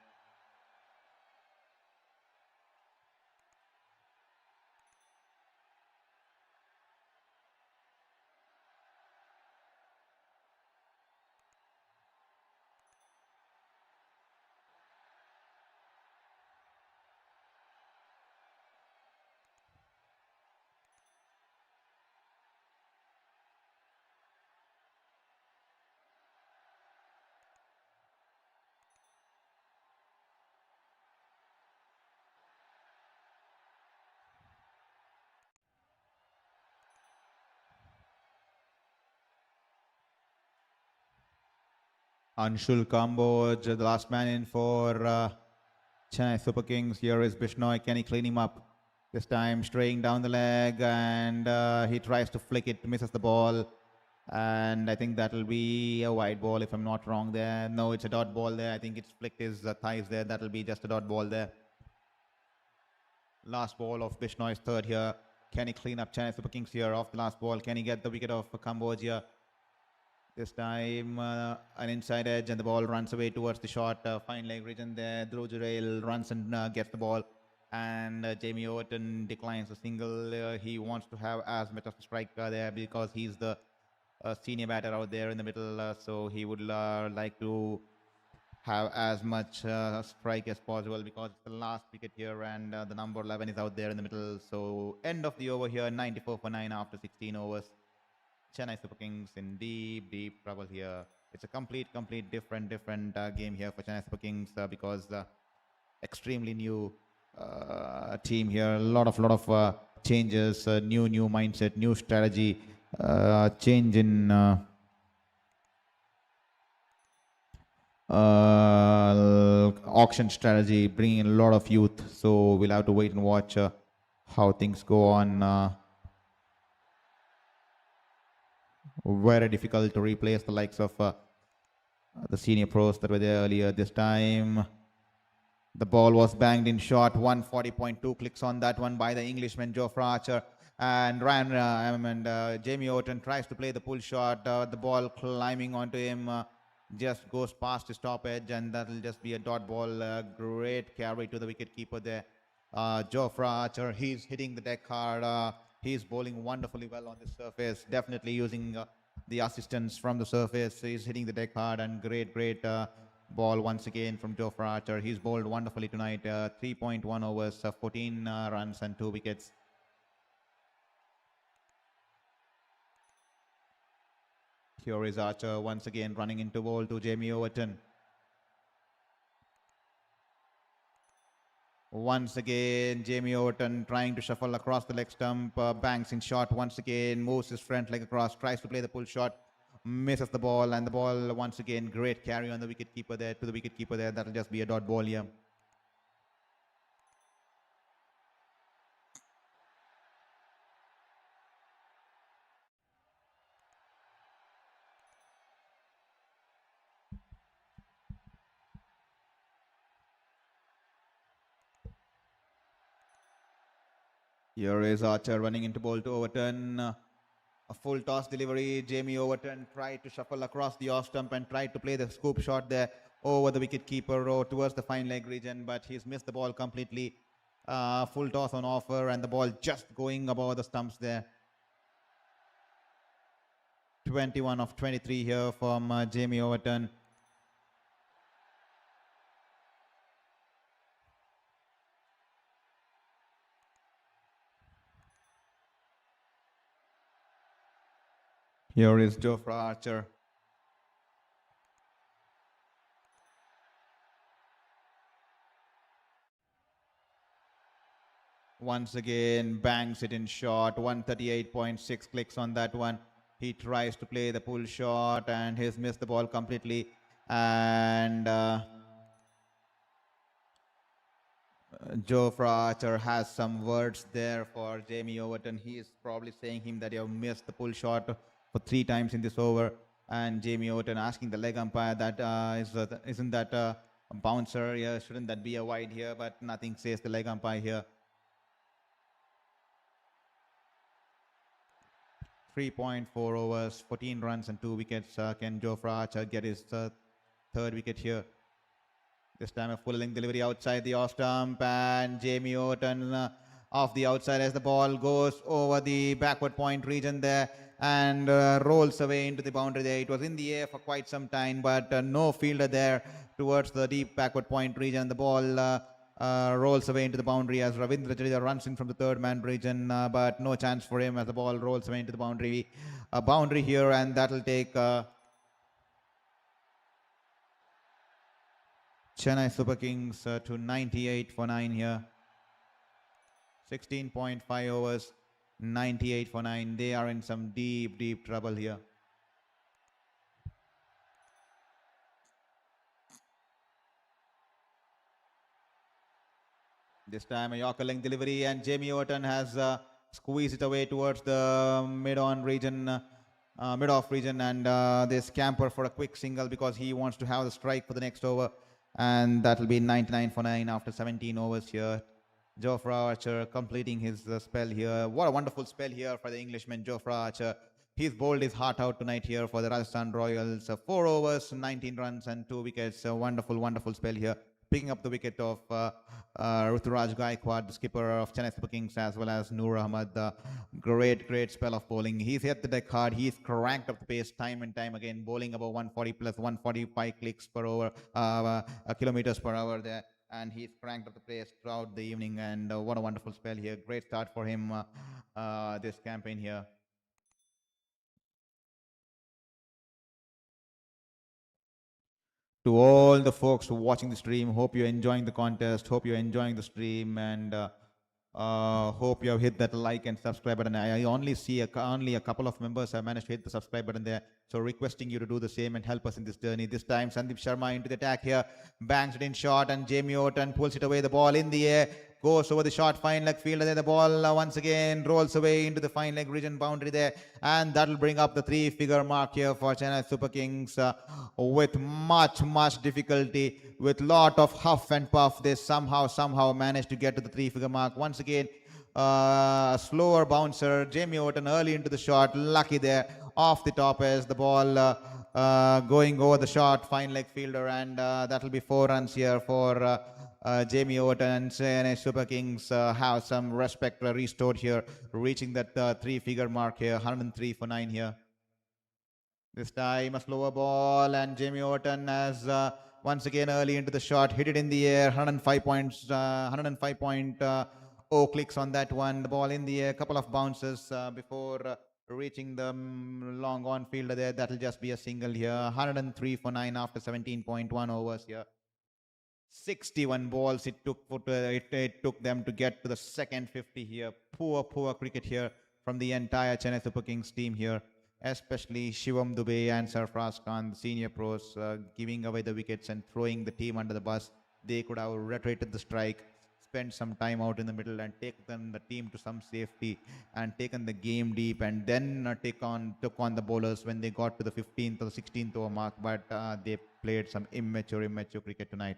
Anshul Kamboj, the last man in for Chennai Super Kings. Here is Bishnoi. Can he clean him up? This time straying down the leg, and he tries to flick it, misses the ball. And I think that'll be a wide ball if I'm not wrong there. No, it's a dot ball there. I think it's flicked his thighs there. That'll be just a dot ball there. Last ball of Bishnoi's third here. Can he clean up Chennai Super Kings here off the last ball? Can he get the wicket of Cambodia? This time an inside edge, and the ball runs away towards the short fine leg region there. Dhruv Jurel runs and gets the ball, and Jamie Overton declines a single. He wants to have as much of a strike there because he's the senior batter out there in the middle, so he would like to have as much strike as possible because it's the last wicket here, and the number 11 is out there in the middle. So end of the over here, 94 for 9 after 16 overs. Chennai Super Kings in deep trouble here. It's a complete different game here for Chennai Super Kings because extremely new team here. A lot of changes, new mindset, new strategy, change in auction strategy, bringing in a lot of youth. So we'll have to wait and watch how things go on. Very difficult to replace the likes of the senior pros that were there earlier. This time the ball was banged in short. 140.2 clicks on that one by the Englishman Jofra Archer, and Jamie Overton tries to play the pull shot. The ball climbing onto him just goes past his top edge, and that'll just be a dot ball. Great carry to the wicket keeper there. Jofra Archer, he's hitting the deck hard. He's bowling wonderfully well on the surface, definitely using the assistance from the surface. He's hitting the deck hard, and great ball once again from Jofra Archer. He's bowled wonderfully tonight. 3.1 overs, 14 runs and 2 wickets. Here is Archer once again running into bowl to Jamie Overton. Once again, Jamie Overton trying to shuffle across the leg stump, banks in short once again, moves his front leg across, tries to play the pull shot, misses the ball, and the ball once again, great carry on the wicket keeper there, to the wicket keeper there. That'll just be a dot ball here. Here is Archer running into ball to Overton. A full toss delivery. Jamie Overton tried to shuffle across the off stump and tried to play the scoop shot there over the wicket keeper or towards the fine leg region, but he's missed the ball completely. Full toss on offer, and the ball just going above the stumps there. 21 of 23 here from Jamie Overton. Here is Jofra Archer. Once again, bangs it in short. 138.6 clicks on that one. He tries to play the pull shot, and he's missed the ball completely. And Jofra Archer has some words there for Jamie Overton. He is probably saying him that you have missed the pull shot for 3 times in this over. And Jamie Orton asking the leg umpire that isn't that a bouncer here? Shouldn't that be a wide here? But nothing says the leg umpire here. 3.4 overs, 14 runs and 2 wickets. Can Jofra Archer get his third wicket here? This time a full length delivery outside the off stump, and Jamie Orton off the outside as the ball goes over the backward point region there and rolls away into the boundary there. It was in the air for quite some time, but no fielder there towards the deep backward point region. The ball rolls away into the boundary as Ravindra Jadeja runs in from the third man region, but no chance for him as the ball rolls away into the boundary. A boundary here, and that will take Chennai Super Kings to 98 for 9 here. 16.5 overs, 98 for 9. They are in some deep trouble here. This time a Yorker length delivery, and Jamie Orton has squeezed it away towards the mid-off region, and they scamper for a quick single because he wants to have the strike for the next over. And that will be 99 for 9 after 17 overs here. Jofra Archer completing his spell here. What a wonderful spell here for the Englishman, Jofra Archer. He's bowled his heart out tonight here for the Rajasthan Royals. 4 overs, 19 runs and 2 wickets. A wonderful spell here. Picking up the wicket of Ruturaj Gaikwad, the skipper of Chennai Super Kings, as well as Noor Ahmad. Great spell of bowling. He's hit the deck hard. He's cranked up the pace time and time again, bowling above 140 plus 145 clicks per over, kilometers per hour there. And he's cranked up the pace throughout the evening. And what a wonderful spell here. Great start for him this campaign here. To all the folks watching the stream, hope you're enjoying the contest, hope you're enjoying the stream, and hope you have hit that like and subscribe button. I only see only a couple of members have managed to hit the subscribe button there, so requesting you to do the same and help us in this journey. This time Sandeep Sharma into the attack here, bangs it in short, and Jamie Orton pulls it away. The ball in the air, goes over the short fine leg fielder there. The ball once again rolls away into the fine leg region boundary there, and that will bring up the 3-figure mark here for Chennai Super Kings with much difficulty, with lot of huff and puff. They somehow managed to get to the 3-figure mark. Once again, slower bouncer, Jamie Orton early into the shot, lucky there off the top as the ball going over the short fine leg fielder, and that will be 4 runs here for Jamie Orton. And Chennai Super Kings have some respect restored here, reaching that 3-figure mark here, 103 for 9 here. This time a slower ball, and Jamie Orton has once again early into the shot, hit it in the air, 105.0 clicks on that one. The ball in the air, couple of bounces before reaching the long on fielder there. That'll just be a single here. 103 for 9 after 17.1 overs here. 61 balls it took them to get to the second 50 here. Poor cricket here from the entire Chennai Super Kings team here, especially Shivam Dube and Sarfaraz Khan, the senior pros, giving away the wickets and throwing the team under the bus. They could have reiterated the strike, spent some time out in the middle and taken the team to some safety and taken the game deep, and then took on the bowlers when they got to the 15th or the 16th over mark. But they played some immature cricket tonight.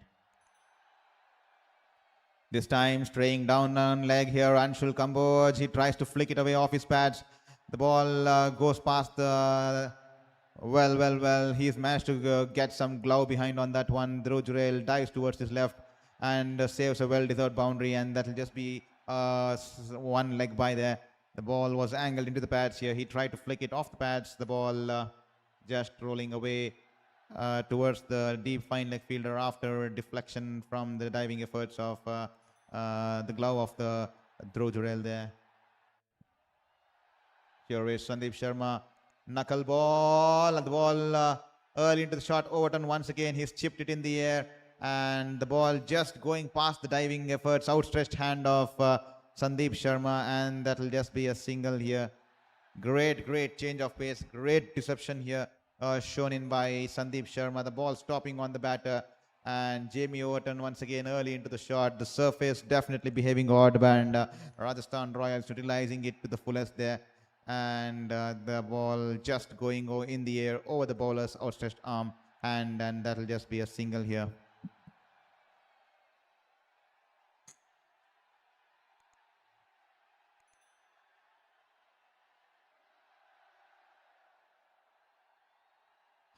This time straying down on leg here, Anshul Kamboj. He tries to flick it away off his pads. The ball goes past the... Well. He's managed to get some glove behind on that one. Dhruv Jurel dives towards his left and saves a well-deserved boundary, and that'll just be one leg by there. The ball was angled into the pads here. He tried to flick it off the pads. The ball just rolling away towards the deep fine leg fielder after deflection from the diving efforts of the glove of the Dhruv Jurel there. Here is Sandeep Sharma, knuckle ball, and the ball early into the shot. Overton once again, he's chipped it in the air, and the ball just going past the diving efforts, outstretched hand of Sandeep Sharma, and that will just be a single here. Great change of pace, great deception here shown in by Sandeep Sharma. The ball stopping on the batter, and Jamie Orton once again early into the shot. The surface definitely behaving odd, and Rajasthan Royals utilizing it to the fullest there. and the ball just going in the air over the bowler's outstretched arm, and that'll just be a single here.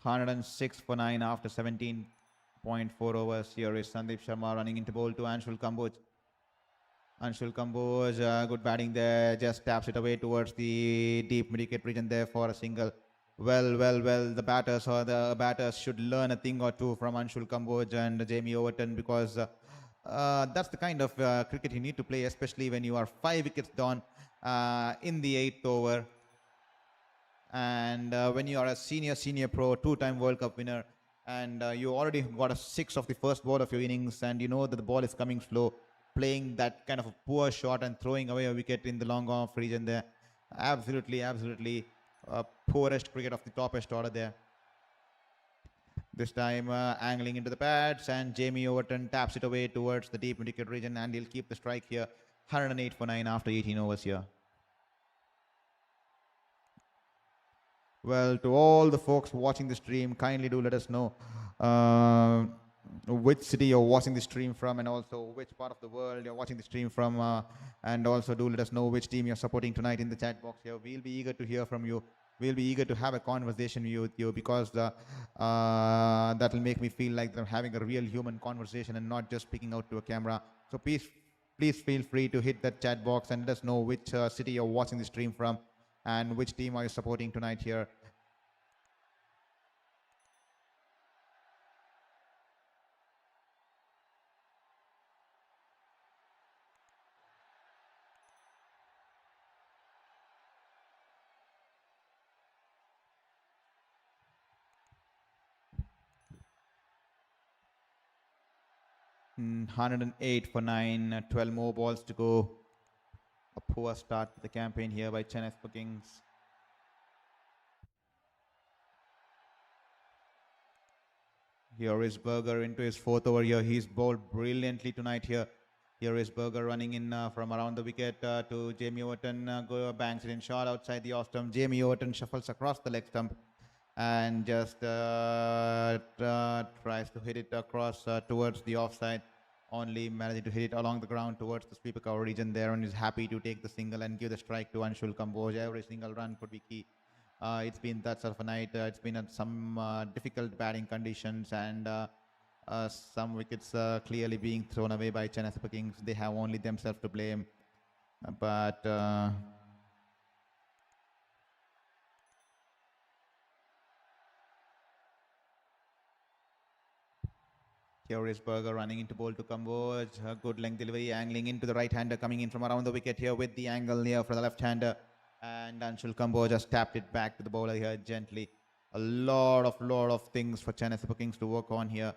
(106 for 9) after 17.4 overs. Here is Sandeep Sharma running into bowl to Anshul Kamboj. Anshul Kamboj, good batting there, just taps it away towards the deep mid-wicket region there for a single. Well, the batters should learn a thing or two from Anshul Kamboj and Jamie Overton, because that's the kind of cricket you need to play, especially when you are 5 wickets down in the 8th over. And when you are a senior pro, 2-time World Cup winner, and you already got a 6 of the first ball of your innings, and you know that the ball is coming slow, playing that kind of a poor shot and throwing away a wicket in the long off region there. Absolutely poorest cricket of the toppest order there. This time angling into the pads, and Jamie Overton taps it away towards the deep mid-wicket region, and he'll keep the strike here. 108 for 9 after 18 overs here. Well, to all the folks watching the stream, kindly do let us know which city you're watching the stream from, and also which part of the world you're watching the stream from, and also do let us know which team you're supporting tonight in the chat box here. We'll be eager to hear from you. We'll be eager to have a conversation with you, because that'll make me feel like I'm having a real human conversation and not just speaking out to a camera. So please feel free to hit that chat box and let us know which city you're watching the stream from and which team are you supporting tonight here. Mm, 108 for 9, 12 more balls to go. A poor start to the campaign here by Chennai Super Kings. Here is Berger into his 4th over here. He's bowled brilliantly tonight here. Here is Berger running in from around the wicket to Jamie Overton. Banks it in short outside the off stump. Jamie Overton shuffles across the leg stump and just tries to hit it across towards the offside. Only managing to hit it along the ground towards the sweeper cover region there, and is happy to take the single and give the strike to Anshul Kamboj. Every single run could be key. It's been that sort of a night. It's been some difficult batting conditions, and some wickets clearly being thrown away by Chennai Super Kings. They have only themselves to blame. But here is Berger running into bowl to Kamboj. A good length delivery, angling into the right-hander, coming in from around the wicket here with the angle here for the left-hander. And Anshul Kamboj just tapped it back to the bowler here gently. A lot of things for Chennai Super Kings to work on here.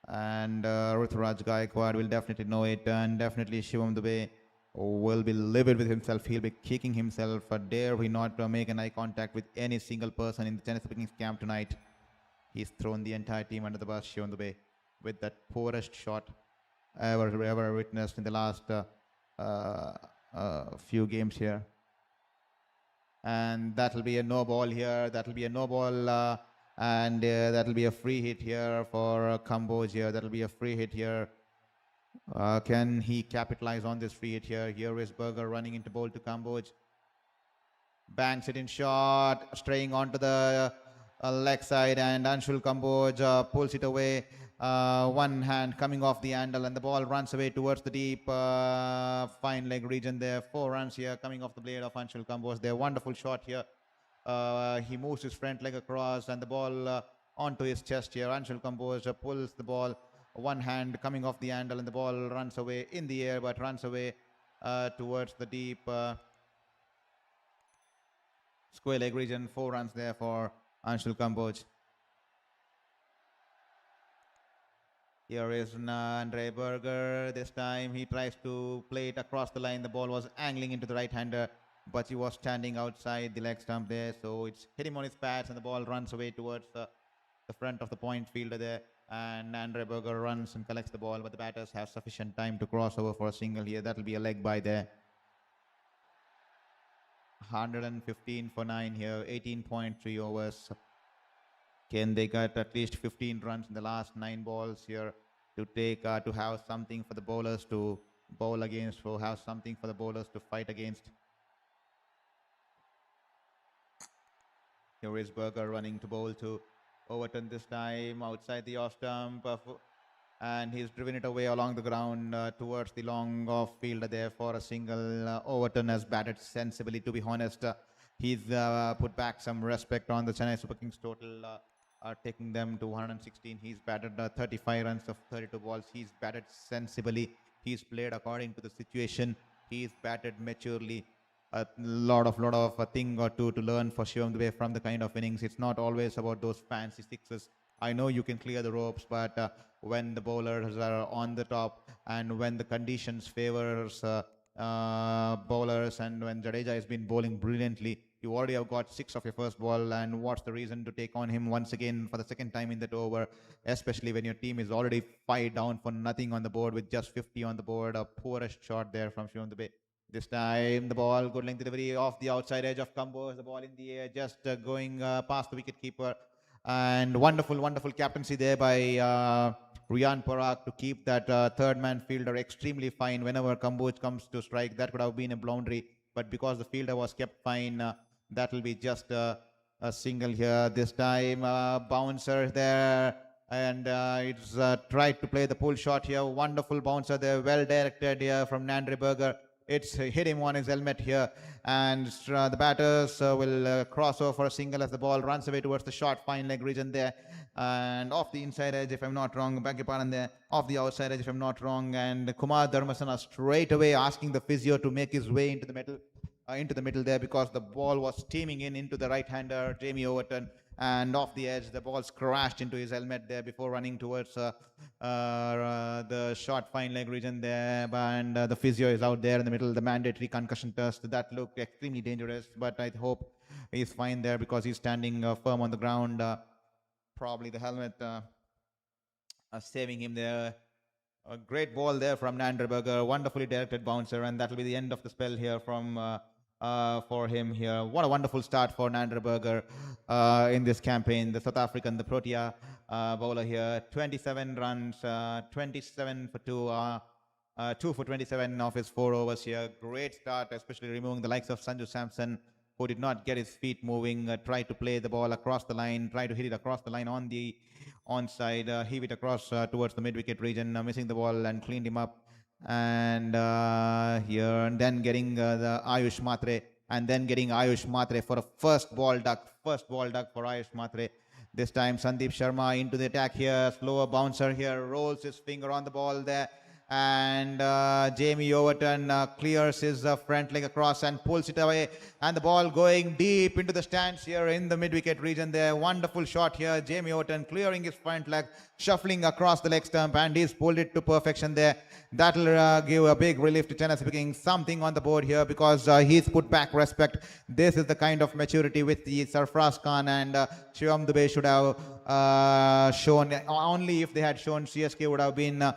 And Ruturaj Gaikwad will definitely know it. And definitely Shivam Dube will be livid with himself. He'll be kicking himself. Dare he not make an eye contact with any single person in the Chennai Super Kings camp tonight. He's thrown the entire team under the bus, Shivam Dube, with that poorest shot ever witnessed in the last few games here. And that'll be a no ball here. That'll be a no ball, and that'll be a free hit here for Kamboj here. That'll be a free hit here. Can he capitalize on this free hit here? Here is Berger running into bowl to Kamboj. Banks it in short, straying onto the leg side, and Anshul Kamboj pulls it away. One hand coming off the handle, and the ball runs away towards the deep fine leg region there. 4 runs here coming off the blade of Anshul Kamboj. Their wonderful shot here. He moves his front leg across, and the ball onto his chest here. Anshul Kamboj pulls the ball, one hand coming off the handle, and the ball runs away in the air, but runs away towards the deep square leg region. 4 runs there for Anshul Kamboj. Here is Andre Berger. This time he tries to play it across the line. The ball was angling into the right-hander, but he was standing outside the leg stump there. So it's hit him on his pads, and the ball runs away towards the front of the point fielder there. And Andre Berger runs and collects the ball, but the batters have sufficient time to cross over for a single here. That'll be a leg by there. 115 for 9 here, 18.3 overs. Can they get at least 15 runs in the last 9 balls here to take to have something for the bowlers to bowl against, or have something for the bowlers to fight against? Here is Berger running to bowl to Overton this time outside the off stump, and he's driven it away along the ground towards the long off fielder there for a single. Overton has batted sensibly, to be honest. He's put back some respect on the Chennai Super Kings total, taking them to 116. He's batted 35 runs of 32 balls. He's batted sensibly. He's played according to the situation. He's batted maturely. A lot of a thing or two to learn for Shivam Dube from the kind of innings. It's not always about those fancy sixes. I know you can clear the ropes, but when the bowlers are on the top and when the conditions favors bowlers, and when Jadeja has been bowling brilliantly, you already have got 6 of your first ball, and what's the reason to take on him once again for the second time in that over, especially when your team is already 5 down for nothing on the board with just 50 on the board. A poorest shot there from Shivam Dube. This time the ball, good length delivery off the outside edge of Combos, the ball in the air, just going past the wicket keeper. And wonderful captaincy there by Riyan Parag to keep that third man fielder extremely fine whenever Kamboj comes to strike. That could have been a boundary, but because the fielder was kept fine, that will be just a single here. This time bouncer there, and it's tried to play the pull shot here. Wonderful bouncer there, well directed here from Nandre Berger. It's hit him on his helmet here, and the batters will cross over for a single as the ball runs away towards the short fine leg region there, and off the inside edge, if I'm not wrong, beg your pardon there, off the outside edge, if I'm not wrong, and Kumar Dharmasana straight away asking the physio to make his way into the middle there, because the ball was steaming into the right-hander Jamie Overton, and off the edge the ball's crashed into his helmet there before running towards the short fine leg region there, and the physio is out there in the middle, the mandatory concussion test. That looked extremely dangerous, but I hope he's fine there because he's standing firm on the ground. Probably the helmet saving him there. A great ball there from Nanderberger, wonderfully directed bouncer, and that will be the end of the spell here from for him here. What a wonderful start for Nanderberger in this campaign. The South African, the Protea bowler here, 27 runs, 27 for 2, 2 for 27 of his 4 overs here. Great start, especially removing the likes of Sanju Samson, who did not get his feet moving, tried to play the ball across the line, tried to hit it across the line on the onside, heave it across towards the mid-wicket region, missing the ball and cleaned him up. And here, and then getting the Ayush Matre, and then getting Ayush Matre for a first ball duck for Ayush Matre. This time Sandeep Sharma into the attack here, slower bouncer here, rolls his finger on the ball there, and Jamie Overton clears his front leg across and pulls it away, and the ball going deep into the stands here in the mid-wicket region there. Wonderful shot here, Jamie Overton clearing his front leg, shuffling across the leg stump, and he's pulled it to perfection there. That'll give a big relief to Chennai, speaking something on the board here, because he's put back respect. This is the kind of maturity with the Sarfaraz Khan and Shivam Dube should have shown. Only if they had shown, CSK would have been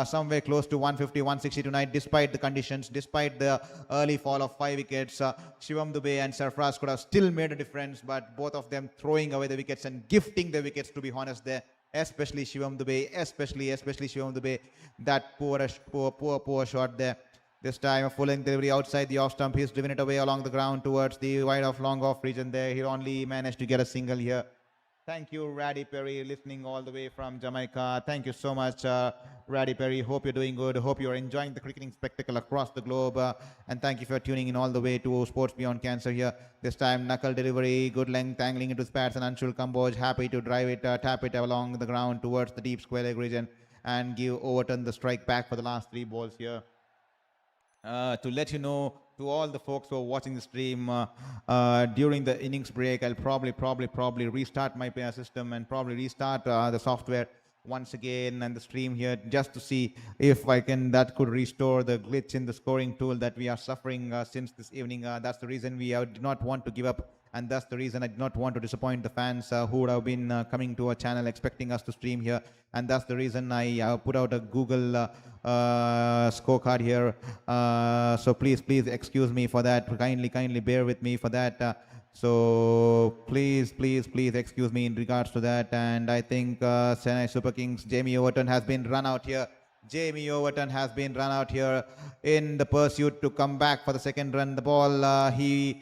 somewhere close to 150, 160 tonight, despite the conditions, despite the early fall of 5 wickets. Shivam Dube and Sarfaraz could have still made a difference, but both of them throwing away the wickets and gifting the wickets, to be honest there. Especially Shivam Dube, especially Shivam Dube, that poor shot there. This time a full length delivery outside the off stump. He's driven it away along the ground towards the wide off long off region there. He only managed to get a single here. Thank you, Raddy Perry, listening all the way from Jamaica. Thank you so much, Raddy Perry. Hope you're doing good. Hope you're enjoying the cricketing spectacle across the globe. And thank you for tuning in all the way to Sports Beyond Cancer here. This time, knuckle delivery, good length, angling into spats, and Anshul Kamboj happy to drive it, tap it along the ground towards the deep square leg region and give Overton the strike back for the last 3 balls here. To let you know, to all the folks who are watching the stream during the innings break, I'll probably restart my system and probably restart the software once again and the stream here, just to see if that could restore the glitch in the scoring tool that we are suffering since this evening. That's the reason we do not want to give up and that's the reason I did not want to disappoint the fans who would have been coming to our channel expecting us to stream here, and that's the reason I put out a Google scorecard here. So please excuse me for that. Kindly bear with me for that. So please excuse me in regards to that. And I think Chennai Super Kings, Jamie Overton has been run out here. Jamie Overton has been run out here in the pursuit to come back for the second run. The ball, he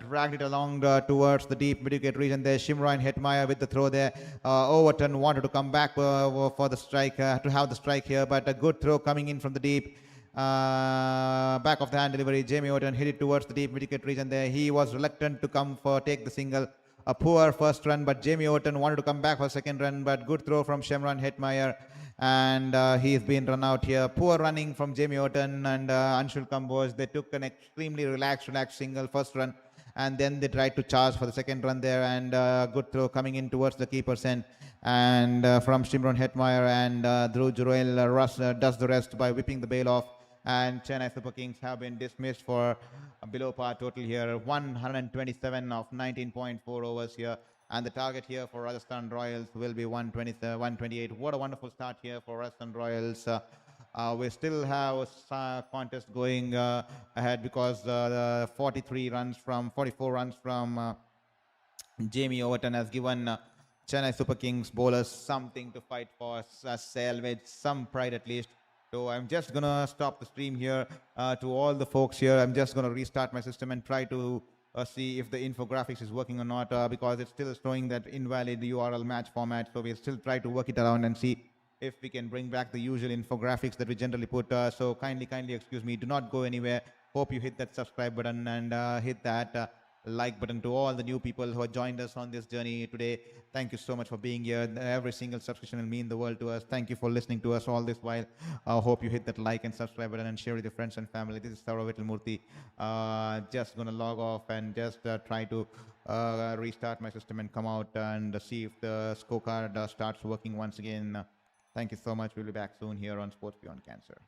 dragged it along towards the deep mid-wicket region there. Shimron Hetmeyer with the throw there. Overton wanted to come back for the strike, to have the strike here, but a good throw coming in from the deep. Back of the hand delivery. Jamie Overton hit it towards the deep mid-wicket region there. He was reluctant to take the single. A poor first run, but Jamie Overton wanted to come back for second run, but good throw from Shimron Hetmeyer. And he's been run out here. Poor running from Jamie Overton and Anshul Kamboj. They took an extremely relaxed single first run, and then they tried to charge for the second run there, and good throw coming in towards the keeper's end. And from Shimron Hetmeyer, and Dhruv Jurel does the rest by whipping the bail off. And Chennai Super Kings have been dismissed for a below par total here. 127 of 19.4 overs here. And the target here for Rajasthan Royals will be 128. What a wonderful start here for Rajasthan Royals. We still have a contest going ahead, because 44 runs from Jamie Overton has given Chennai Super Kings bowlers something to fight for, salvage some pride at least. So I'm just going to stop the stream here. To all the folks here, I'm just going to restart my system and try to see if the infographics is working or not, because it's still showing that invalid URL match format. So we'll still try to work it around and see if we can bring back the usual infographics that we generally put. So kindly excuse me. Do not go anywhere. Hope you hit that subscribe button and hit that like button. To all the new people who have joined us on this journey today, thank you so much for being here. Every single subscription will mean the world to us. Thank you for listening to us all this while. Hope you hit that like and subscribe button and share with your friends and family. This is Saurav Murthy. Just gonna log off and just try to restart my system and come out and see if the scorecard starts working once again. Thank you so much. We'll be back soon here on Sports Beyond Cancer.